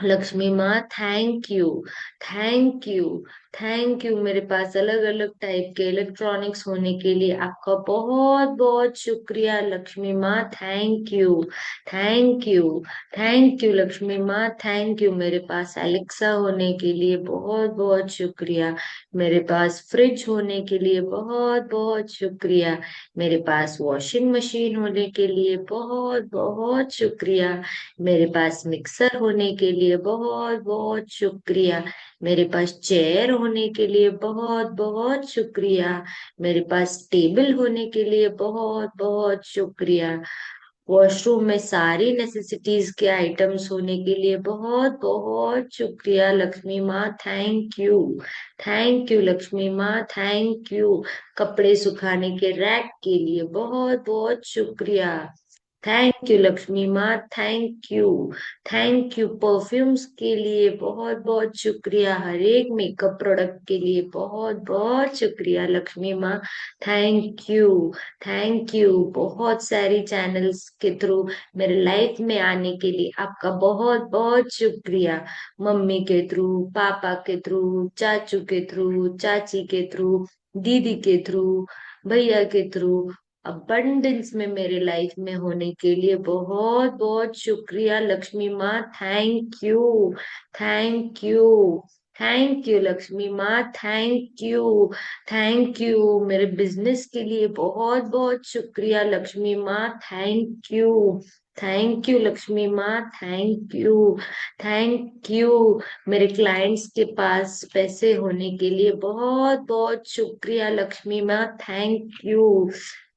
लक्ष्मी माँ thank you. Thank you. Thank you. मेरे पास अलग अलग टाइप के इलेक्ट्रॉनिक्स होने के लिए आपका बहुत बहुत शुक्रिया लक्ष्मी माँ। Thank you. Thank you. Thank you Lakshmi माँ। Thank you. मेरे पास एलेक्सा होने के लिए बहुत बहुत शुक्रिया। मेरे पास फ्रिज होने के लिए बहुत बहुत शुक्रिया। मेरे पास वॉशिंग मशीन होने के लिए बहुत बहुत शुक्रिया। मेरे पास मिक्सर होने के लिए बहुत बहुत शुक्रिया। मेरे पास चेयर होने के लिए बहुत बहुत शुक्रिया। मेरे पास टेबल होने के लिए बहुत बहुत शुक्रिया। वॉशरूम में सारी नेसेसिटीज के आइटम्स होने के लिए बहुत बहुत शुक्रिया लक्ष्मी माँ। Thank you. Thank you Lakshmi माँ। Thank you. कपड़े सुखाने के रैक के लिए बहुत बहुत शुक्रिया। थैंक यू लक्ष्मी माँ। Thank you. Thank you. Perfumes के लिए बहुत बहुत शुक्रिया। हर एक मेकअप प्रोडक्ट के लिए बहुत बहुत शुक्रिया लक्ष्मी माँ। Thank you. Thank you. बहुत सारी चैनल्स के थ्रू मेरे लाइफ में आने के लिए आपका बहुत बहुत शुक्रिया। मम्मी के थ्रू, पापा के थ्रू, चाचू के थ्रू, चाची के थ्रू, दीदी के थ्रू, भैया के थ्रू, अबंडेंस में मेरे लाइफ में होने के लिए बहुत बहुत शुक्रिया लक्ष्मी माँ। Thank you. Thank you. Thank you Lakshmi माँ। Thank you. Thank you. मेरे बिजनेस के लिए बहुत बहुत शुक्रिया लक्ष्मी माँ। Thank you. Thank you Lakshmi माँ। Thank you. Thank you. मेरे क्लाइंट्स के पास पैसे होने के लिए बहुत बहुत शुक्रिया लक्ष्मी माँ। Thank you.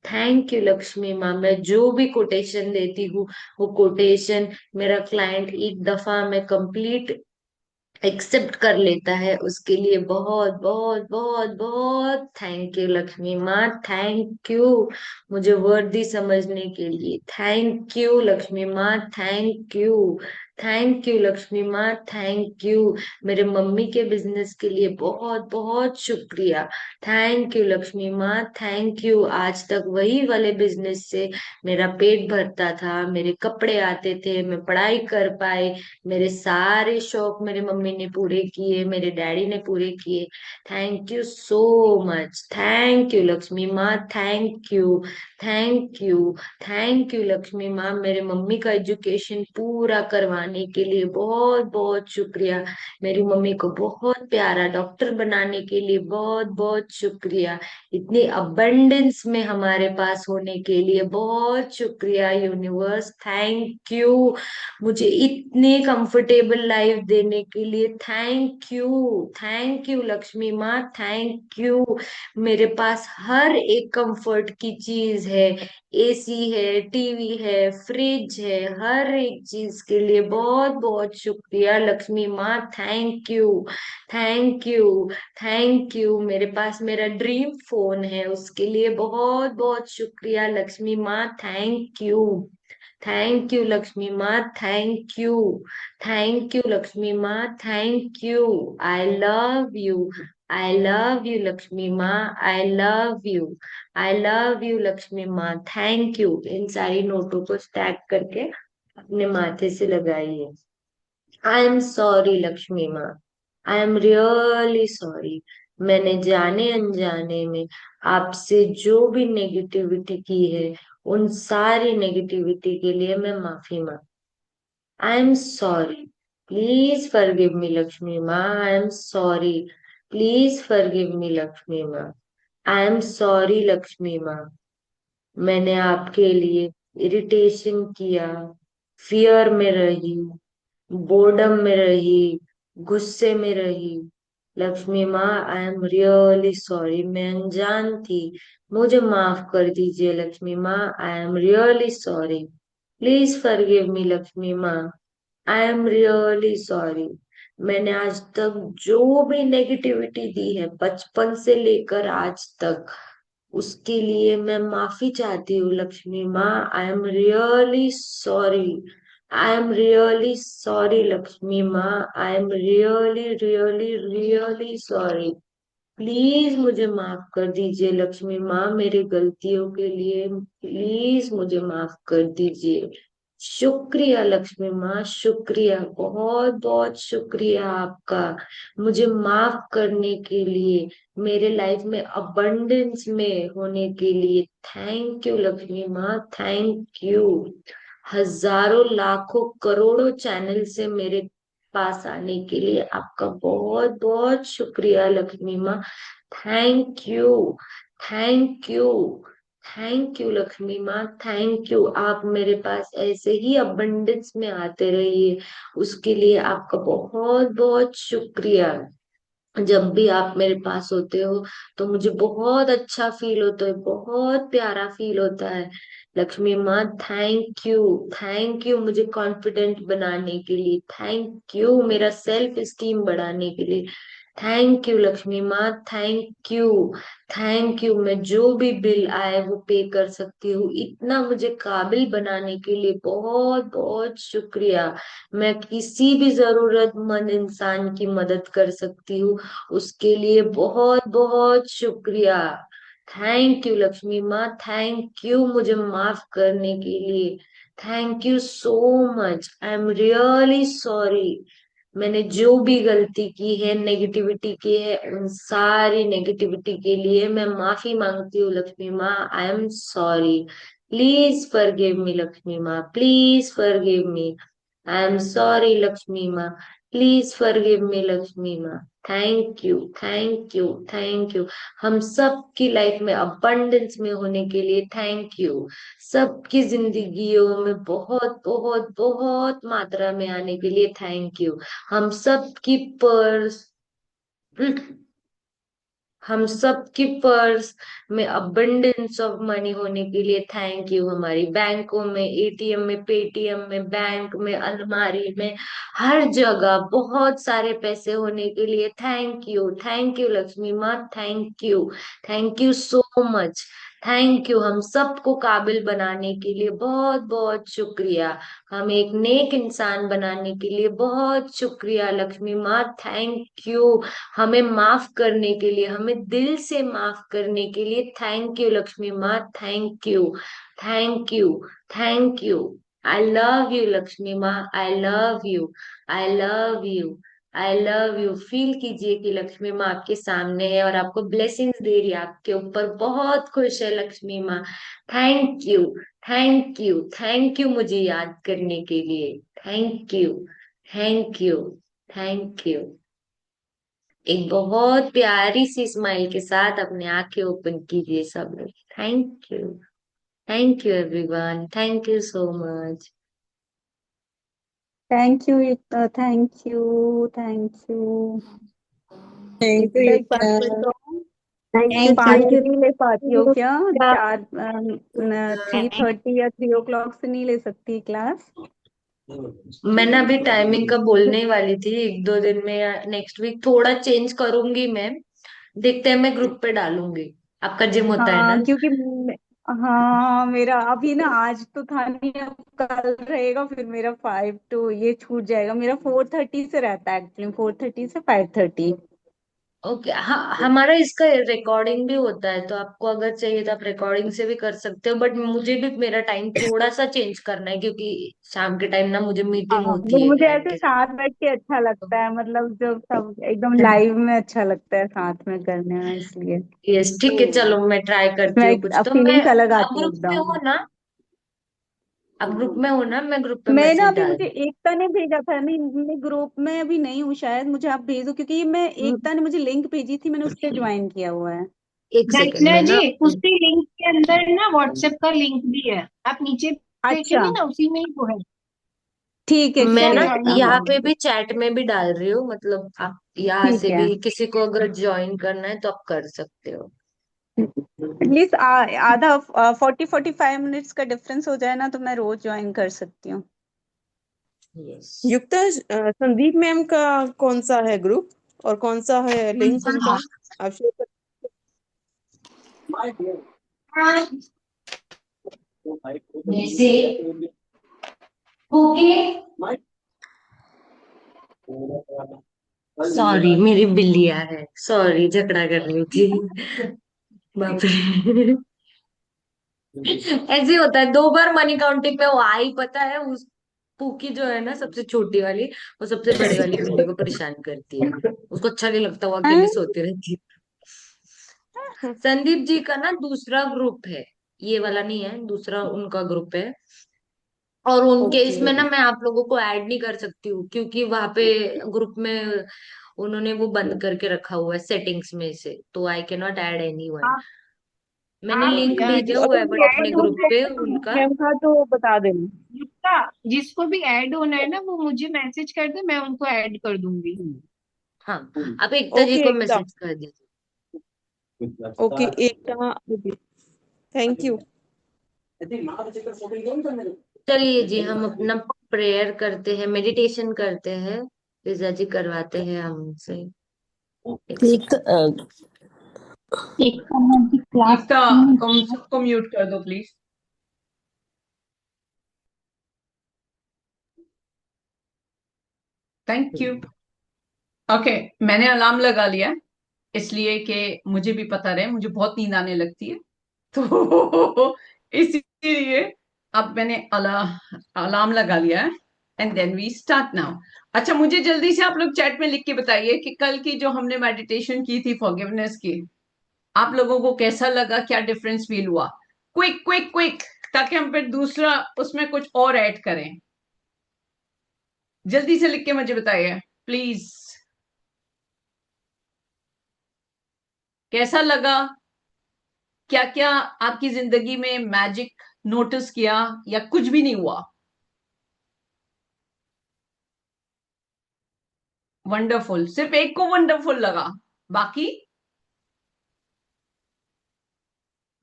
Thank you Lakshmi माँ। मैं जो भी कोटेशन देती हूँ वो कोटेशन मेरा क्लाइंट एक दफा में कंप्लीट एक्सेप्ट कर लेता है, उसके लिए बहुत बहुत बहुत बहुत थैंक यू लक्ष्मी माँ। Thank you. मुझे वर्दी समझने के लिए थैंक यू लक्ष्मी माँ। Thank you. Thank you Lakshmi माँ। Thank you. मेरे मम्मी के बिजनेस के लिए बहुत बहुत शुक्रिया। थैंक यू लक्ष्मी माँ। Thank you. आज तक वही वाले बिजनेस से मेरा पेट भरता था, मेरे कपड़े आते थे, मैं पढ़ाई कर पाई, मेरे सारे शौक मेरे मम्मी ने पूरे किए, मेरे डैडी ने पूरे किए। Thank you so much. Thank you Lakshmi माँ। Thank you. Thank you. Thank you Lakshmi माँ। मेरे मम्मी का एजुकेशन पूरा करवाने के लिए बहुत बहुत शुक्रिया। मेरी मम्मी को बहुत प्यारा डॉक्टर बनाने के लिए बहुत बहुत शुक्रिया। इतनी अबंडेंस में हमारे पास होने के लिए बहुत शुक्रिया यूनिवर्स। Thank you. मुझे इतनी कंफर्टेबल लाइफ देने के लिए thank you. Thank you Lakshmi माँ। Thank you. मेरे पास हर एक कंफर्ट की चीज है। एसी है, टीवी है, फ्रिज है, हर एक चीज के लिए बहुत बहुत शुक्रिया लक्ष्मी माँ। Thank you. Thank you. Thank you. मेरे पास मेरा ड्रीम फोन है, उसके लिए बहुत बहुत शुक्रिया लक्ष्मी माँ। Thank you. Thank you Lakshmi माँ। Thank you. Thank you Lakshmi माँ। Thank you. I love you. I love you Lakshmi माँ। I love you. I love you Lakshmi माँ। Thank you. इन सारी नोटों को स्टैक करके अपने माथे से लगाइए। आई एम सॉरी लक्ष्मी माँ, आई एम रियली सॉरी। मैंने जाने अनजाने में आपसे जो भी नेगेटिविटी की है, उन सारी नेगेटिविटी के लिए मैं माफी मांग। I am sorry, please forgive me Lakshmi माँ, I am sorry, please forgive me Lakshmi माँ, आई एम सॉरी लक्ष्मी माँ। मैंने आपके लिए इरिटेशन किया, फियर में रही, बोर्डम में रही, गुस्से में रही। लक्ष्मी माँ, आई एम रियली सॉरी, मैं अनजान थी, मुझे माफ कर दीजिए लक्ष्मी माँ, I am really sorry, please forgive me Lakshmi माँ, आई एम रियली सॉरी। मैंने आज तक जो भी नेगेटिविटी दी है बचपन से लेकर आज तक, उसके लिए मैं माफी चाहती हूँ लक्ष्मी माँ, I am really sorry, I am really sorry Lakshmi माँ, I am really really really sorry. Please मुझे माफ कर दीजिए लक्ष्मी माँ, मेरी गलतियों के लिए प्लीज मुझे माफ कर दीजिए। शुक्रिया लक्ष्मी माँ, शुक्रिया, बहुत बहुत शुक्रिया आपका मुझे माफ करने के लिए, मेरे लाइफ में अबंडेंस में होने के लिए। थैंक यू लक्ष्मी माँ, थैंक यू। हजारों लाखों करोड़ों चैनल से मेरे पास आने के लिए आपका बहुत बहुत शुक्रिया लक्ष्मी माँ। Thank you, thank you, thank you Lakshmi माँ, थैंक यू। आप मेरे पास ऐसे ही अबंडेंस में आते रहिए, उसके लिए आपका बहुत बहुत शुक्रिया। जब भी आप मेरे पास होते हो तो मुझे बहुत अच्छा फील होता है, बहुत प्यारा फील होता है। लक्ष्मी माँ, थैंक यू, थैंक यू मुझे कॉन्फिडेंट बनाने के लिए, थैंक यू मेरा सेल्फ एस्टीम बढ़ाने के लिए। थैंक यू लक्ष्मी माँ, थैंक यू, थैंक यू। मैं जो भी बिल आए वो पे कर सकती हूँ, इतना मुझे काबिल बनाने के लिए बहुत बहुत शुक्रिया। मैं किसी भी जरूरतमंद इंसान की मदद कर सकती हूँ, उसके लिए बहुत बहुत शुक्रिया। थैंक यू लक्ष्मी माँ, थैंक यू मुझे माफ करने के लिए। Thank you so much, I am really sorry. मैंने जो भी गलती की है, नेगेटिविटी की है, उन सारी नेगेटिविटी के लिए मैं माफी मांगती हूँ लक्ष्मी माँ, I am sorry. Please forgive me Lakshmi माँ, please forgive me, I am sorry Lakshmi माँ, प्लीज फॉरगिव मी लक्ष्मी माँ। Thank you, thank you, thank you. हम सब की लाइफ में अबंडेंस में होने के लिए थैंक यू। सबकी जिंदगियों में बहुत बहुत बहुत मात्रा में आने के लिए थैंक यू। हम सब की पर्स हम सबकी पर्स में अबंडेंस ऑफ मनी होने के लिए थैंक यू। हमारी बैंकों में, एटीएम में, पेटीएम में, बैंक में, अलमारी में, हर जगह बहुत सारे पैसे होने के लिए थैंक यू लक्ष्मी माँ, thank you so much, thank you. हम सबको काबिल बनाने के लिए बहुत बहुत शुक्रिया। हम एक नेक इंसान बनाने के लिए बहुत शुक्रिया लक्ष्मी माँ, थैंक यू। हमें माफ करने के लिए, हमें दिल से माफ करने के लिए थैंक यू लक्ष्मी माँ, thank you, thank you, thank you. I love you Lakshmi माँ, I love you, I love you, I love you. Feel कीजिए कि लक्ष्मी माँ आपके सामने है और आपको ब्लेसिंग्स दे रही है, आपके ऊपर बहुत खुश है लक्ष्मी माँ। Thank you, thank you, thank you मुझे याद करने के लिए। Thank you, thank you, thank you. एक बहुत प्यारी सी स्माइल के साथ अपने आंखें ओपन कीजिए सब लोग। Thank you, thank you everyone, thank you so much. Thank you Yukta, thank you, thank you. Thank you, युक्ता एक बात Yuktha. बताओ, थैंक पानी यू। क्यों नहीं ले पाती हो क्या? 3:30 या 3 o'clock से नहीं ले सकती क्लास? मैंने अभी टाइमिंग का बोलने ही वाली थी, एक दो दिन में या नेक्स्ट वीक थोड़ा चेंज करूंगी मैं। देखते हैं, मैं ग्रुप पे डालूंगी। आपका जिम होता है ना? हाँ क्योंकि हाँ मेरा अभी ना, आज तो था नहीं, अब कल रहेगा, फिर मेरा 5 to ये छूट जाएगा। मेरा 4:30 से रहता है एक्चुअली, 4:30 से 5:30। ओके, हाँ, हमारा इसका रिकॉर्डिंग भी होता है, तो आपको अगर चाहिए तो आप रिकॉर्डिंग से भी कर सकते हो, बट मुझे भी मेरा टाइम थोड़ा सा चेंज करना है, क्योंकि शाम के टाइम ना मुझे मीटिंग हाँ, होती है मुझे क्लाइंट ऐसे के साथ बैठ के अच्छा साथ। लगता है, मतलब जब सब एकदम लाइव में अच्छा लगता है साथ में करने में, इसलिए यस, ठीक है, चलो मैं ट्राई करती इसमें हूँ एक कुछ, तो मैं, फीलिंग्स अलग आप आती है ग्रुप में एकदम। हो ना? आप ग्रुप में हो ना? मैं ग्रुप पे मैं ना मैसेज अभी, डाल मुझे एकता ने भेजा था, मैं ग्रुप में अभी नहीं हूँ शायद, मुझे आप भेज दो, क्योंकि मैं दूँ। एकता ने मुझे लिंक भेजी थी, मैंने उस पर ज्वाइन किया हुआ है। एक सेकंड दर्शना में जी, ना। उसी लिंक के अंदर ना व्हाट्सएप का लिंक भी है, आप नीचे अच्छा, देखेंगे ना, उसी में ही वो है। ठीक है मैं उससे ठीक आप ना है ज्वाइन एकता, कर यहाँ हाँ पे लीजिए। भी चैट में भी डाल रही हूँ, मतलब आप यहाँ ठीक से है। भी किसी को अगर ज्वाइन करना है तो आप कर सकते हो। एटलीस्ट आधा 40-45 मिनट्स का डिफरेंस हो जाए ना, तो मैं रोज ज्वाइन कर सकती हूँ। यस। युक्ता, संदीप मैम का कौन सा है ग्रुप और कौन सा है लिंक उनका? आप शेयर कर। जैसे ओके, सॉरी मेरी बिल्लियां है, सॉरी झगड़ा कर रही थी। बाप रे। ऐसे होता है, 2 बार मनी काउंटिंग में वो आई, पता है, उस पूकी जो है ना सबसे छोटी वाली, वो सबसे बड़ी वाली बिल्ली को परेशान करती है, उसको अच्छा नहीं लगता, वो हैं? अकेली सोती रहती है। संदीप जी का ना दूसरा ग्रुप है, ये वाला नहीं है, दूसरा उनका ग्रुप है, और उनके ओके। इसमें ना मैं आप लोगों को ऐड नहीं कर सकती हूँ, क्योंकि वहां पे ग्रुप में उन्होंने वो बंद करके रखा हुआ है सेटिंग्स में से, तो I can not add anyone. आप मैंने आप लिंक भेजा हुआ अगर है बट प्रॉपर अपने ऐड हो ग्रुप ग्रुप पे जाए है तो संदीप उनका। मैम का तो बता देना। जिसका जिसको भी ऐड होना है ना, वो मुझे मैसेज कर दे, मैं उनको ऐड कर दूंगी। हाँ, आप एकता जी ओके को एकता। मैसेज कर दीजिए। Okay Ekta, thank you. चलिए जी, हम अपना प्रेयर करते हैं, मेडिटेशन करते हैं, पिज़्ज़ा जी करवाते हैं हमसे। एक एक सेकंड। एक कमर की क्लास एकता, कम सबको म्यूट कर दो प्लीज। Thank you. ओके, मैंने अलार्म लगा लिया है, इसलिए कि मुझे भी पता रहे, मुझे बहुत नींद आने लगती है, तो इसीलिए अब मैंने अलार्म लगा लिया है, and then we start now. अच्छा, मुझे जल्दी से आप लोग चैट में लिख के बताइए कि कल की जो हमने मेडिटेशन की थी फॉरगिवनेस की, आप लोगों को कैसा लगा, क्या डिफरेंस फील हुआ? क्विक क्विक क्विक, ताकि हम फिर दूसरा उसमें कुछ और ऐड करें। जल्दी से लिख के मुझे बताइए प्लीज, कैसा लगा, क्या क्या आपकी जिंदगी में मैजिक नोटिस किया, या कुछ भी नहीं हुआ? वंडरफुल, सिर्फ एक को वंडरफुल लगा, बाकी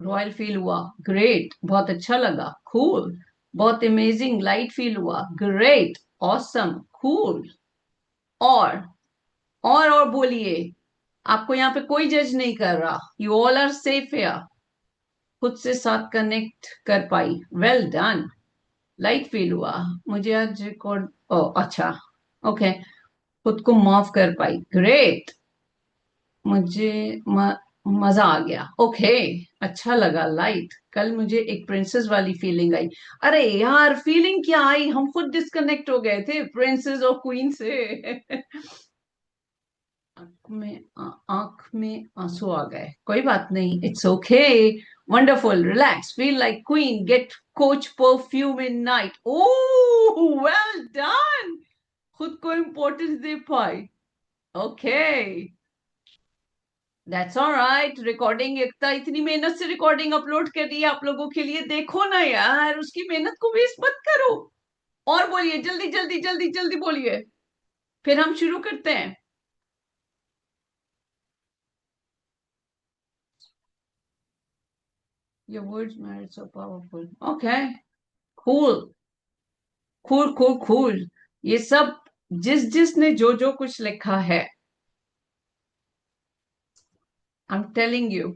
रॉयल फील हुआ, ग्रेट, बहुत अच्छा लगा, कूल, बहुत अमेजिंग, लाइट फील हुआ, ग्रेट, ऑसम, कूल, और और बोलिए, आपको यहाँ पे कोई जज नहीं कर रहा, यू ऑल आर सेफ या खुद से साथ कनेक्ट कर पाई, वेल डन, लाइट फील हुआ, मुझे आज रिकॉर्ड, ओ अच्छा, ओके, खुद को माफ कर पाई, ग्रेट, मुझे मजा आ गया, ओके, अच्छा लगा, लाइट, कल मुझे एक प्रिंसेस वाली फीलिंग आई, अरे यार फीलिंग क्या आई, हम खुद डिस्कनेक्ट हो गए थे प्रिंसेस और क्वीन से। आंख में आंसू आ गए, कोई बात नहीं, it's okay, wonderful, relax, feel like queen, get Coach perfume in night, oh well done, खुद को इंपॉर्टेंस दे पाई, okay, that's alright. Recording, Ekta इतनी मेहनत से रिकॉर्डिंग अपलोड कर रही है आप लोगों के लिए, देखो ना यार, उसकी मेहनत को वेस्ट मत करो, और बोलिए, जल्दी जल्दी जल्दी जल्दी बोलिए, फिर हम शुरू करते हैं। Your words matter so powerful. Okay, cool, cool, cool, cool. ये सब जिसने जो जो कुछ लिखा है, I'm telling you,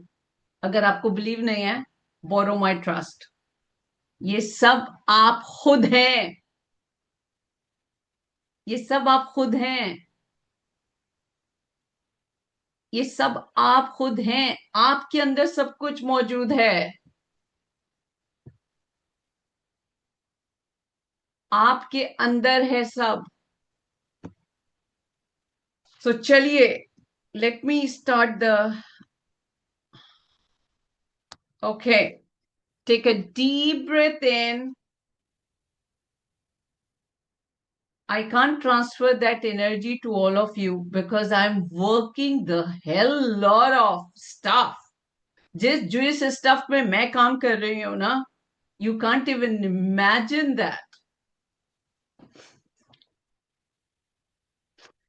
अगर आपको बिलीव नहीं है, borrow my trust. ये सब आप खुद हैं, ये सब आप खुद हैं, ये सब आप खुद हैं, आपके अंदर सब कुछ मौजूद है, आपके अंदर है सब। तो चलिए, let me start the okay, take a deep breath in. I can't transfer that energy to all of you because I'm working the hell lot of stuff. जिस स्टफ में मैं काम कर रही हूं ना, you can't even imagine that.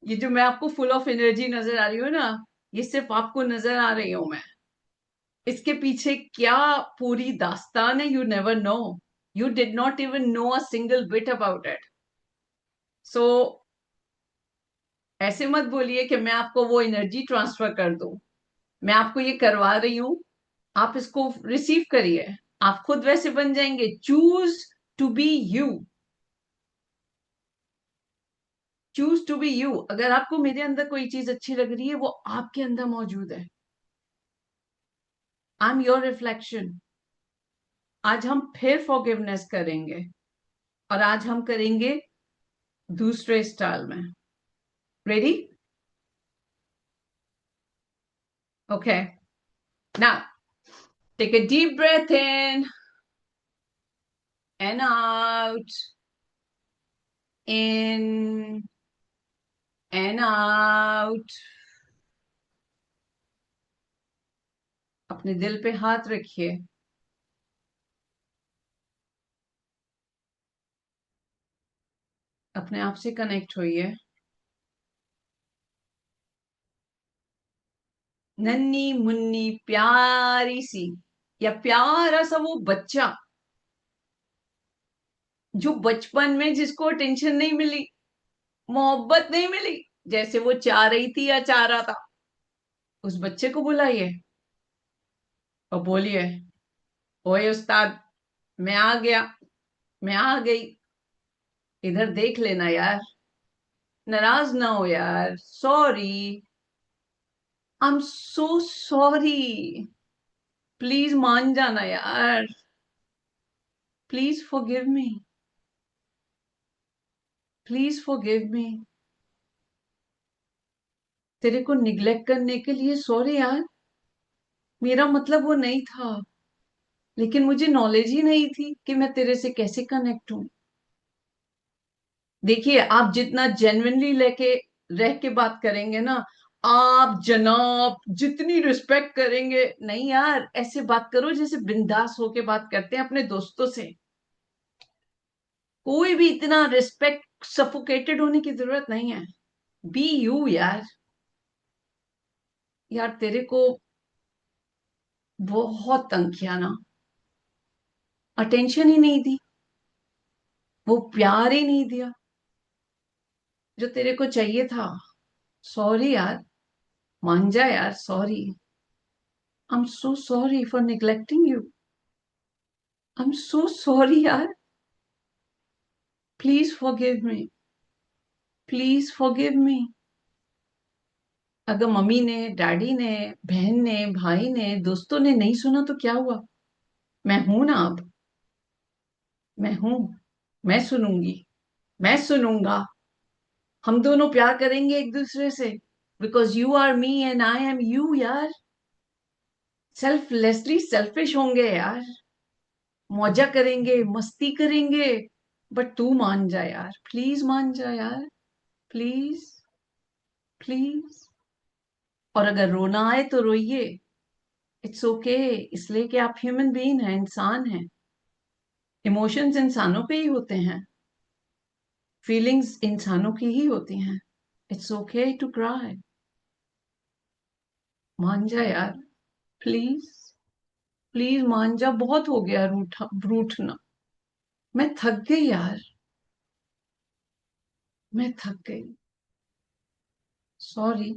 ये जो मैं आपको फुल ऑफ एनर्जी नजर आ रही हूँ ना, ये सिर्फ आपको नजर आ रही हूं मैं। इसके पीछे क्या पूरी दास्तान है, you never know, you did not even know a single bit about it. So ऐसे मत बोलिए कि मैं आपको वो एनर्जी ट्रांसफर कर दूं। मैं आपको ये करवा रही हूं, आप इसको रिसीव करिए, आप खुद वैसे बन जाएंगे। Choose to be you, choose to be you. अगर आपको मेरे अंदर कोई चीज अच्छी लग रही है, वो आपके अंदर मौजूद है। I am your reflection. आज हम फिर फॉरगिवनेस करेंगे, और आज हम करेंगे दूसरे स्टाइल में। Ready? Okay, now take a deep breath in and out, in and out. अपने दिल पे हाथ रखिए, अपने आप से कनेक्ट होइए। नन्ही मुन्नी प्यारी सी, या प्यारा सा वो बच्चा जो बचपन में जिसको टेंशन नहीं मिली, मोहब्बत नहीं मिली, जैसे वो चाह रही थी या चाह रहा था, उस बच्चे को बुलाइए और बोलिए, ओए उस्ताद, मैं आ गया, मैं आ गई, इधर देख लेना यार, नाराज ना हो यार, sorry, I am so sorry, please मान जाना यार, please forgive me, please forgive मी। तेरे को निग्लेक्ट करने के लिए सॉरी यार, मेरा मतलब वो नहीं था, लेकिन मुझे नॉलेज ही नहीं थी कि मैं तेरे से कैसे कनेक्ट हूं। देखिए, आप जितना जेन्युइनली लेके रह के बात करेंगे ना, आप जनाब जितनी रिस्पेक्ट करेंगे, नहीं यार, ऐसे बात करो जैसे बिंदास होके बात करते हैं अपने दोस्तों से। कोई भी इतना रिस्पेक्ट सफोकेटेड होने की जरूरत नहीं है। बी यू यार। यार तेरे को बहुत तंग किया ना, अटेंशन ही नहीं दी, वो प्यार ही नहीं दिया जो तेरे को चाहिए था। सॉरी यार, मान जा यार, sorry, I am so sorry for neglecting you, I am so sorry यार, please forgive me, please forgive me. अगर मम्मी ने, डैडी ने, बहन ने, भाई ने, दोस्तों ने नहीं सुना तो क्या हुआ, मैं हूं ना अब, मैं हूं, मैं सुनूंगी, मैं सुनूंगा। हम दोनों प्यार करेंगे एक दूसरे से, because you are me and I am you यार। सेल्फलेसली सेल्फिश होंगे यार, मौजा करेंगे, मस्ती करेंगे, बट तू मान जा यार, प्लीज मान जा यार, प्लीज, प्लीज। और अगर रोना आए तो रोइए, इट्स ओके, इसलिए कि आप ह्यूमन बीइंग हैं, इंसान हैं। इमोशंस इंसानों पे ही होते हैं, फीलिंग्स इंसानों की ही होती हैं। It's okay to cry. मान जा यार, प्लीज, प्लीज मान जा। बहुत हो गया रूठना, मैं थक गई यार, मैं थक गई, सॉरी।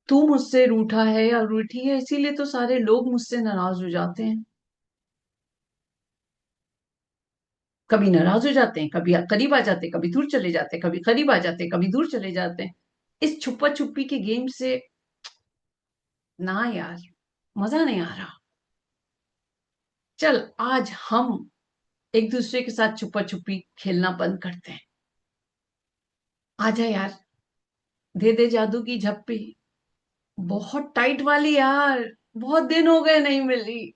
तू मुझसे रूठा है या रूठी है, इसीलिए तो सारे लोग मुझसे नाराज हो जाते हैं। कभी नाराज हो जाते हैं, कभी करीब आ जाते हैं, कभी दूर चले जाते हैं, कभी करीब आ जाते हैं, कभी दूर चले जाते हैं। इस छुपा छुपी के गेम से ना यार, मजा नहीं आ रहा। चल आज हम एक दूसरे के साथ छुपा छुपी खेलना बंद करते हैं। आजा यार, दे दे जादू की झप्पी, बहुत टाइट वाली यार, बहुत दिन हो गए नहीं मिली।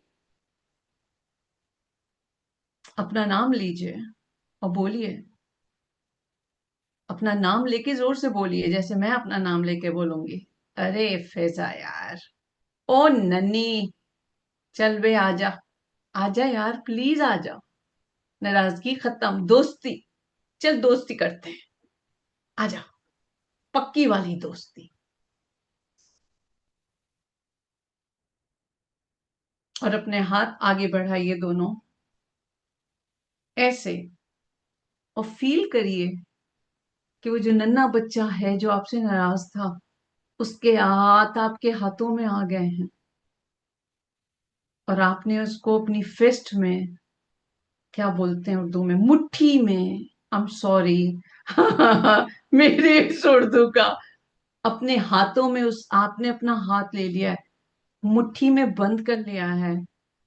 अपना नाम लीजिए और बोलिए, अपना नाम लेके जोर से बोलिए, जैसे मैं अपना नाम लेके बोलूंगी। अरे फैजा यार, ओ नन्नी, चल बे आजा, आजा यार प्लीज आजा। नाराजगी खत्म, दोस्ती, चल दोस्ती करते हैं, आजा, पक्की वाली दोस्ती। और अपने हाथ आगे बढ़ाइए दोनों, ऐसे, और फील करिए कि वो जो नन्हा बच्चा है जो आपसे नाराज था, उसके हाथ आपके हाथों में आ गए हैं और आपने उसको अपनी फिस्ट में, क्या बोलते हैं उर्दू में, मुट्ठी में, आई एम सॉरी मेरे इस उर्दू का, अपने हाथों में उस आपने अपना हाथ ले लिया है, मुट्ठी में बंद कर लिया है,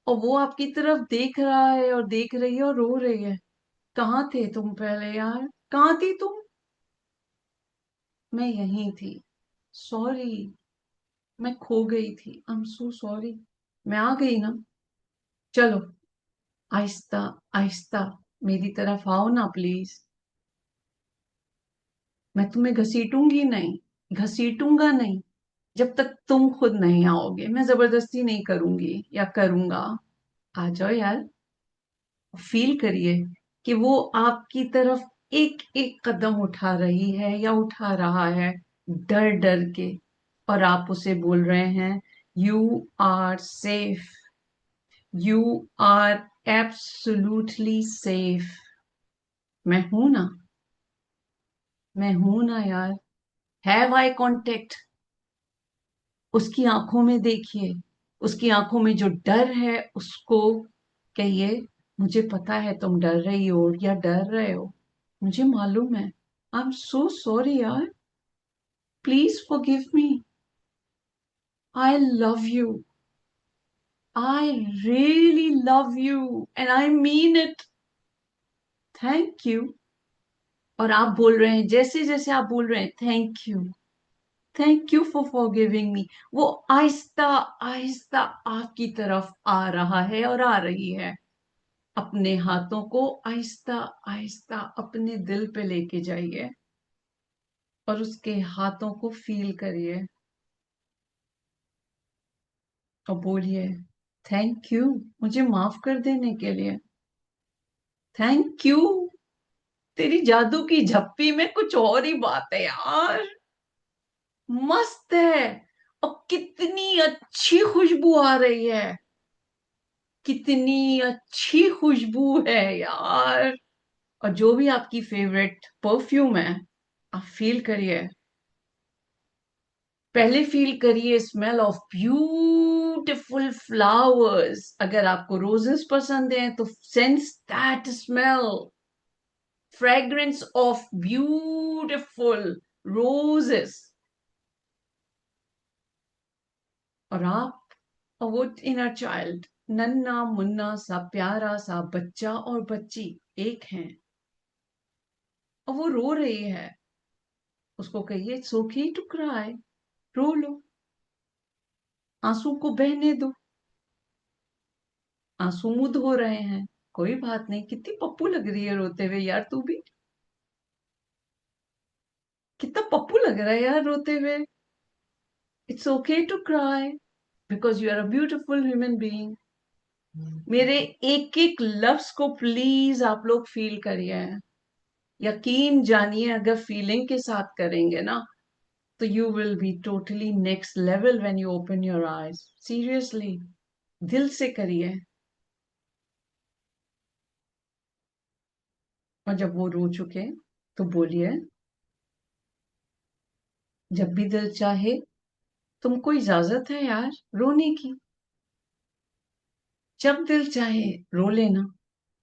और वो आपकी तरफ देख रहा है और देख रही है और रो रही है। कहाँ थे तुम पहले यार, कहाँ थी तुम? मैं यहीं थी, सॉरी, मैं खो गई थी, आई एम सो सॉरी, मैं आ गई ना। चलो आहिस्ता आहिस्ता मेरी तरफ आओ ना प्लीज। मैं तुम्हें घसीटूंगी नहीं, घसीटूंगा नहीं, जब तक तुम खुद नहीं आओगे। मैं जबरदस्ती नहीं करूंगी या करूंगा। आ जाओ यार, फील करिए कि वो आपकी तरफ एक एक कदम उठा रही है या उठा रहा है, डर डर के, और आप उसे बोल रहे हैं you are safe, you are absolutely safe. मैं हूं ना, मैं हूं ना यार। हैव आई कांटेक्ट, उसकी आंखों में देखिए, उसकी आंखों में जो डर है उसको कहिए, मुझे पता है तुम डर रही हो या डर रहे हो, मुझे मालूम है, आई एम सो सॉरी यार, please forgive me, I love you, I really love you and I mean it, thank you. और आप बोल रहे हैं, जैसे जैसे आप बोल रहे हैं thank you, thank you for forgiving me, वो आहिस्ता आहिस्ता आपकी तरफ आ रहा है और आ रही है। अपने हाथों को आहिस्ता आहिस्ता अपने दिल पे लेके जाइए और उसके हाथों को फील करिए और बोलिए थैंक यू मुझे माफ कर देने के लिए, थैंक यू। तेरी जादू की झप्पी में कुछ और ही बात है यार, मस्त है, और कितनी अच्छी खुशबू आ रही है, कितनी अच्छी खुशबू है यार। और जो भी आपकी फेवरेट परफ्यूम है, आप फील करिए, पहले फील करिए स्मेल ऑफ ब्यूटिफुल फ्लावर्स। अगर आपको रोजेस पसंद है तो sense that smell, fragrance of beautiful roses. और आप, और वो इनर चाइल्ड, नन्ना मुन्ना सा प्यारा सा बच्चा और बच्ची एक हैं, और वो रो रही है, उसको कहिए सोखी टुकड़ा है, रो लो, आंसू को बहने दो, आंसू मुद हो रहे हैं, कोई बात नहीं। कितनी पप्पू लग रही है रोते हुए यार, तू भी कितना पप्पू लग रहा है यार रोते हुए। It's okay to cry because you are a beautiful human being. मेरे एक एक लफ्ज को प्लीज आप लोग फील करिए, यकीन जानिए अगर फीलिंग के साथ करेंगे ना तो you will be totally next level when you open your eyes. Seriously, दिल से करिए। और जब वो रो चुके तो बोलिए, जब भी दिल चाहे तुमको इजाजत है यार रोने की, जब दिल चाहे रो लेना,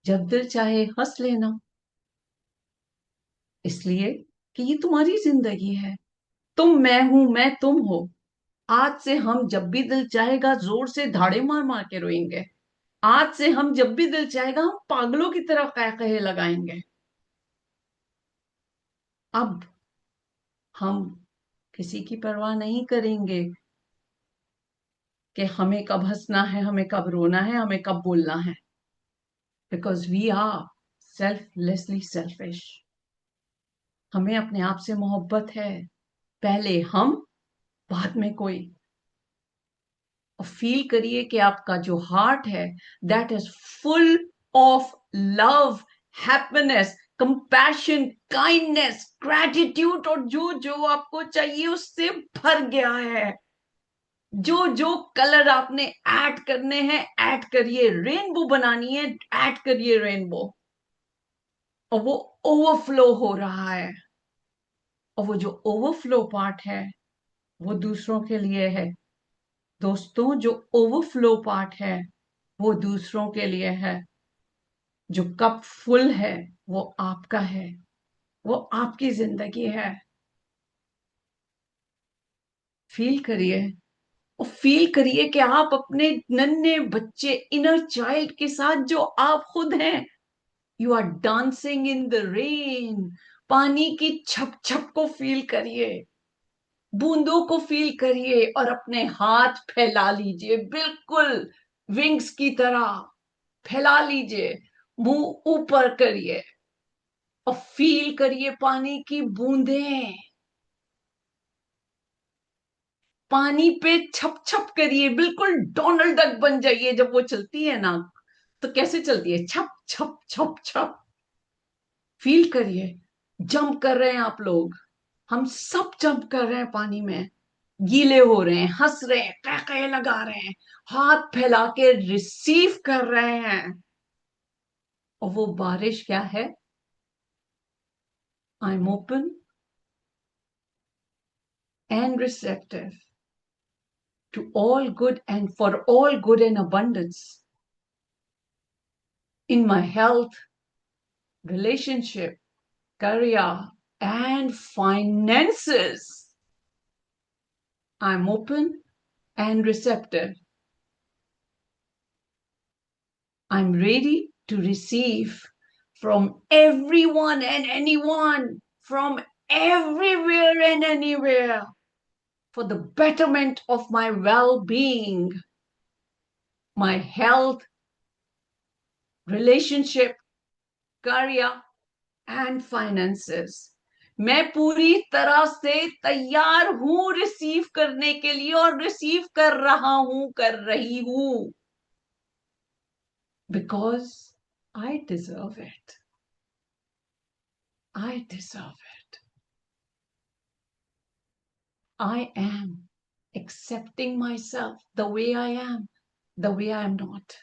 जब दिल चाहे हंस लेना, इसलिए कि ये तुम्हारी जिंदगी है, तुम मैं हूं, मैं तुम हो। आज से हम जब भी दिल चाहेगा जोर से धाड़े मार मार के रोएंगे। आज से हम जब भी दिल चाहेगा हम पागलों की तरह कह कहे लगाएंगे। अब हम किसी की परवाह नहीं करेंगे कि हमें कब हंसना है, हमें कब रोना है, हमें कब बोलना है। Because we are selflessly selfish. हमें अपने आप से मोहब्बत है, पहले हम बाद में कोई। और फील करिए कि आपका जो हार्ट है that is full of love, happiness, compassion, kindness, gratitude, और जो जो आपको चाहिए उससे भर गया है। जो जो कलर आपने ऐड करने हैं ऐड करिए। रेनबो बनानी है, ऐड करिए रेनबो। और वो ओवरफ्लो हो रहा है। और वो जो ओवरफ्लो पार्ट है वो दूसरों के लिए है। दोस्तों, जो ओवरफ्लो पार्ट है वो दूसरों के लिए है। जो कप फुल है वो आपका है, वो आपकी जिंदगी है। फील करिए, और फील करिए कि आप अपने नन्हे बच्चे इनर चाइल्ड के साथ जो आप खुद हैं, you are dancing in the rain. पानी की छप छप को फील करिए, बूंदों को फील करिए, और अपने हाथ फैला लीजिए, बिल्कुल विंग्स की तरह फैला लीजिए। मुंह ऊपर करिए और फील करिए पानी की बूंदें। पानी पे छप छप करिए, बिल्कुल डोनाल्ड डक बन जाइए। जब वो चलती है ना तो कैसे चलती है, छप छप छप छप। फील करिए, जंप कर रहे हैं आप लोग, हम सब जंप कर रहे हैं पानी में, गीले हो रहे हैं, हंस रहे हैं, कैके लगा रहे हैं, हाथ फैला के रिसीव कर रहे हैं। और वो बारिश क्या है, I am open and receptive to all good and for all good and abundance in my health, relationship, career, and finances. I'm open and receptive. I'm ready to receive from everyone and anyone, from everywhere and anywhere, for the betterment of my well-being, my health, relationship, career, and finances. मैं पूरी तरह से तैयार हूं रिसीव करने के लिए, और रिसीव कर रहा हूं, कर रही हूं, because I deserve it. I deserve it. I am accepting myself the way I am, the way I am not.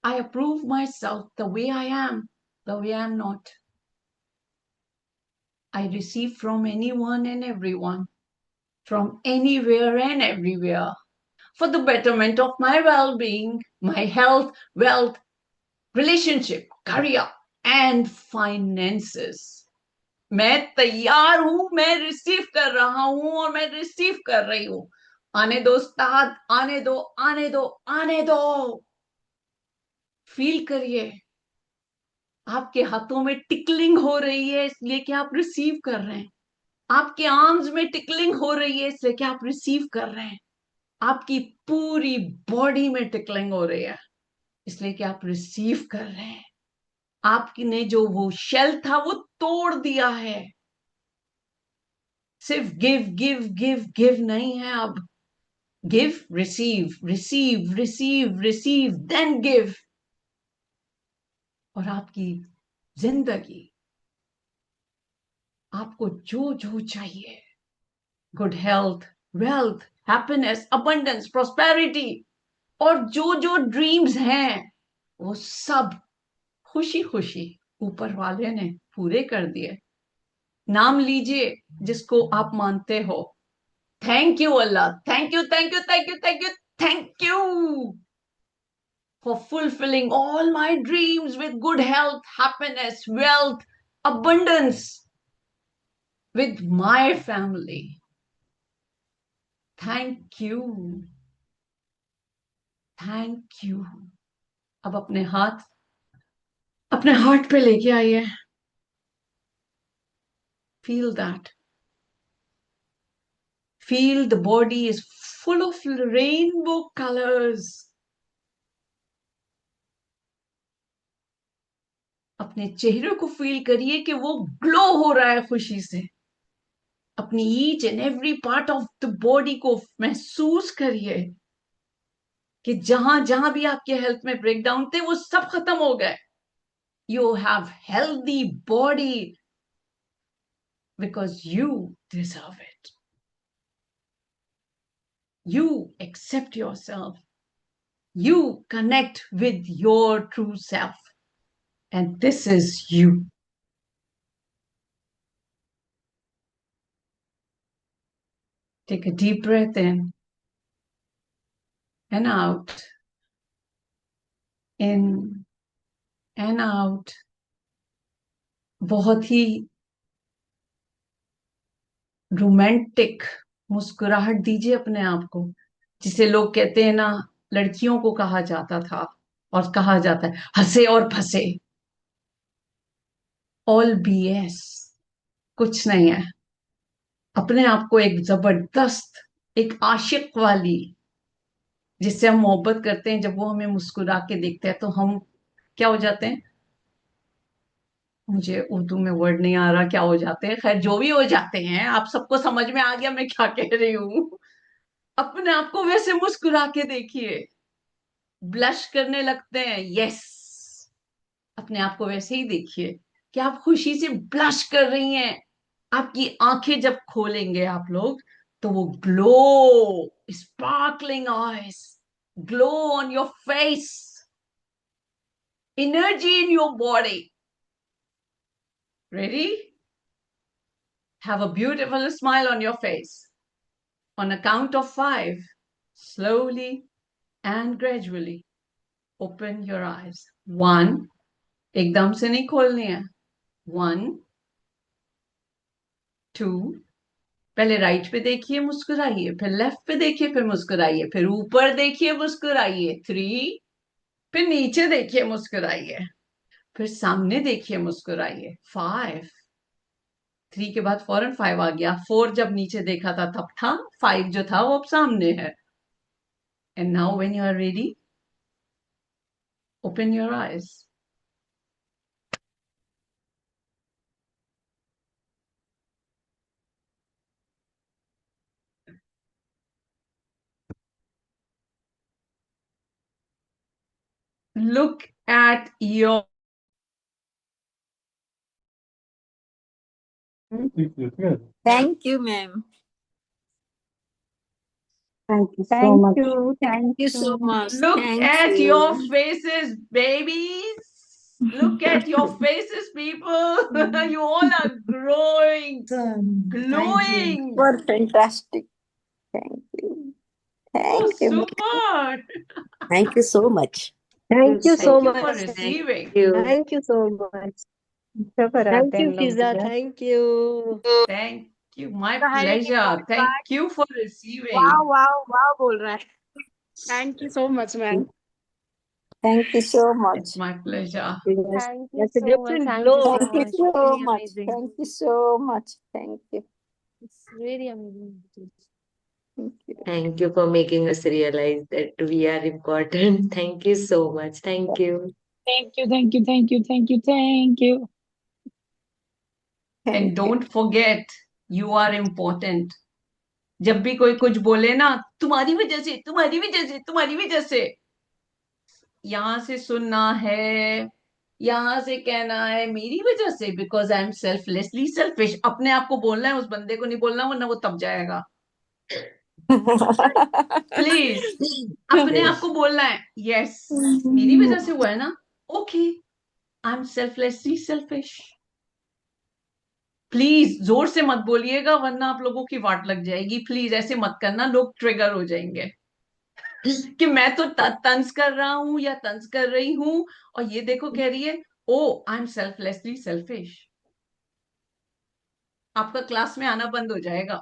I approve myself the way I am, the way I am not. I receive from anyone and everyone, from anywhere and everywhere, for the betterment of my well-being, my health, wealth, relationship, career, and finances. मैं तैयार हूं, मैं रिसीव कर रहा हूं, और मैं रिसीव कर रही हूं। आने दो उस्ताद, आने दो, आने दो, आने दो। फील करिए, आपके हाथों में टिकलिंग हो रही है इसलिए कि आप रिसीव कर रहे हैं। आपके आर्म्स में टिकलिंग हो रही है इसलिए कि आप रिसीव कर रहे हैं। आपकी पूरी बॉडी में टिकलिंग हो रही है इसलिए कि आप रिसीव कर रहे हैं। आपने जो वो शेल था वो तोड़ दिया है। सिर्फ गिव गिव गिव गिव नहीं है अब। Give, receive, receive, receive, receive, then give. और आपकी जिंदगी, आपको जो जो चाहिए, good health, wealth, happiness, abundance, prosperity, और जो जो ड्रीम्स हैं वो सब खुशी खुशी ऊपर वाले ने पूरे कर दिए। नाम लीजिए जिसको आप मानते हो। Thank you Allah, thank you, thank you, thank you, thank you, thank you for fulfilling all my dreams with good health, happiness, wealth, abundance. with my family. Thank you. Thank you. अब अपने हाथ अपने हार्ट पे लेके आइए. Feel that. Feel the body is full of rainbow colors. अपने चेहरे को फील करिए कि वो ग्लो हो रहा है खुशी से. अपनी each and every part of the body को महसूस करिए कि जहां जहां भी आपके हेल्थ में ब्रेकडाउन थे वो सब खत्म हो गए. You have healthy body because you deserve it. You accept yourself. You connect with your true self. And this is you. Take a deep breath in and out. In and out. बहुत ही रोमांटिक मुस्कुराहट दीजिए अपने आप को, जिसे लोग कहते हैं ना, लड़कियों को कहा जाता था और कहा जाता है हंसे और फंसे. ऑल BS, कुछ नहीं है. अपने आप को एक जबरदस्त, एक आशिक वाली, जिससे हम मोहब्बत करते हैं, जब वो हमें मुस्कुरा के देखते हैं तो हम क्या हो जाते हैं, मुझे उर्दू में वर्ड नहीं आ रहा, क्या हो जाते हैं, खैर जो भी हो जाते हैं, आप सबको समझ में आ गया मैं क्या कह रही हूं. अपने आप को वैसे मुस्कुरा के देखिए. ब्लश करने लगते हैं, यस. अपने आप को वैसे ही देखिए कि आप खुशी से ब्लश कर रही हैं. आपकी आंखें जब खोलेंगे आप लोग, तो वो glow, sparkling eyes, glow on your face, energy in your body. Ready? Have a beautiful smile on your face. On a count of 5, slowly and gradually open your eyes. 1, एकदम से नहीं खोलनी है. 1, 2, पहले राइट पे देखिए मुस्कुराइए, फिर लेफ्ट पे देखिए, फिर मुस्कुराइए, फिर ऊपर देखिए मुस्कुराइए. 3, फिर नीचे देखिए मुस्कुराइए, फिर सामने देखिए मुस्कुराइए. 5, 3 के बाद फौरन 5 आ गया. 4 जब नीचे देखा था तब था, 5 जो था वो अब सामने है. And now when you are ready, open your eyes. Look at your Thank you, ma'am. Thank you so Thank much. you. Thank you so much. look Thank at you. your faces, babies. Look at your faces, people. You all are growing, glowing. Were fantastic. Thank you. Oh, Thank you. super. Thank you so much. Thank you so Thank you for much. receiving. you. Thank you so much. सब Thank आते you, हैं लोग Fiza. इधर. Thank you. Thank you. My Sahani ने pleasure. बहुत Thank बार you for वाह receiving. वाह वाह बोल रहा है. Thank you so much, man. Thank you so It's much. my pleasure. Thank you That's a so much. different Thank you glow. so Thank you much. so Really much. amazing. Thank you so much. Thank you. It's really amazing. Thank you. Thank you for making us realize that we are important. Thank you so much. Thank you. Thank you, thank you, thank you, thank you, thank you. And Thank you. don't forget, you are important. जब भी कोई कुछ बोले ना, तुम्हारी वजह से, तुम्हारी वजह से, तुम्हारी वजह से, यहां से सुनना है, यहां से कहना है मेरी वजह से, because I am selflessly selfish. अपने आप को बोलना है, उस बंदे को नहीं बोलना, वरना वो तब जाएगा. प्लीज अपने आप को बोलना है, यस मेरी वजह से हुआ है ना, okay I am selflessly selfish. Please जोर से मत बोलिएगा, वरना आप लोगों की वाट लग जाएगी. प्लीज ऐसे मत करना, लोग ट्रिगर हो जाएंगे कि मैं तो तंज कर रहा हूं या तंज कर रही हूं, और ये देखो कह रही है oh I am selflessly selfish. आपका क्लास में आना बंद हो जाएगा।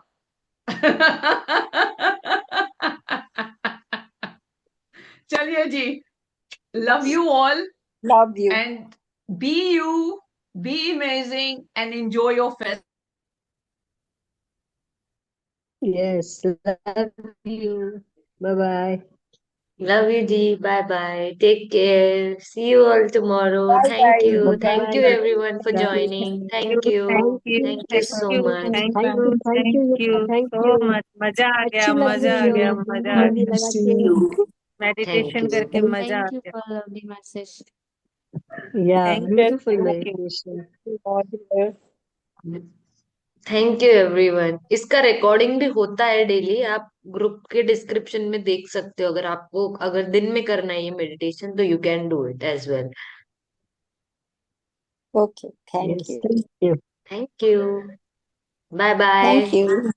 चलिए जी, love you all Love you. and be you, be amazing and enjoy your fest. Yes, love you. Bye-bye. Love you, Ji. Bye bye. Take care. See you all tomorrow. Bye Thank bye. you. Thank Bye-bye. you everyone for Bye. joining. Thank Thank you. you. Thank you so Thank much. you. Thank you, Thank you thank so you. much. मजा आ गया, अच्छी लग मजा रही आ हो गया, मजा आ मेहंदी गया। लगा के। Thank meditation you. करके मजा आ Thank you गया। for lovely message. Yeah, Thank beautiful you. meditation. Thank you everyone. इसका रिकॉर्डिंग भी होता है डेली, आप ग्रुप के डिस्क्रिप्शन में देख सकते हो। अगर आपको अगर दिन में करना है ये मेडिटेशन तो you can do it as well. Okay. Thank Yes, you. thank you. Thank you. Bye bye. Thank you.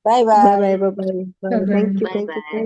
Bye Bye-bye, bye. bye-bye. Bye. Thank you, bye thank you, bye. thank you.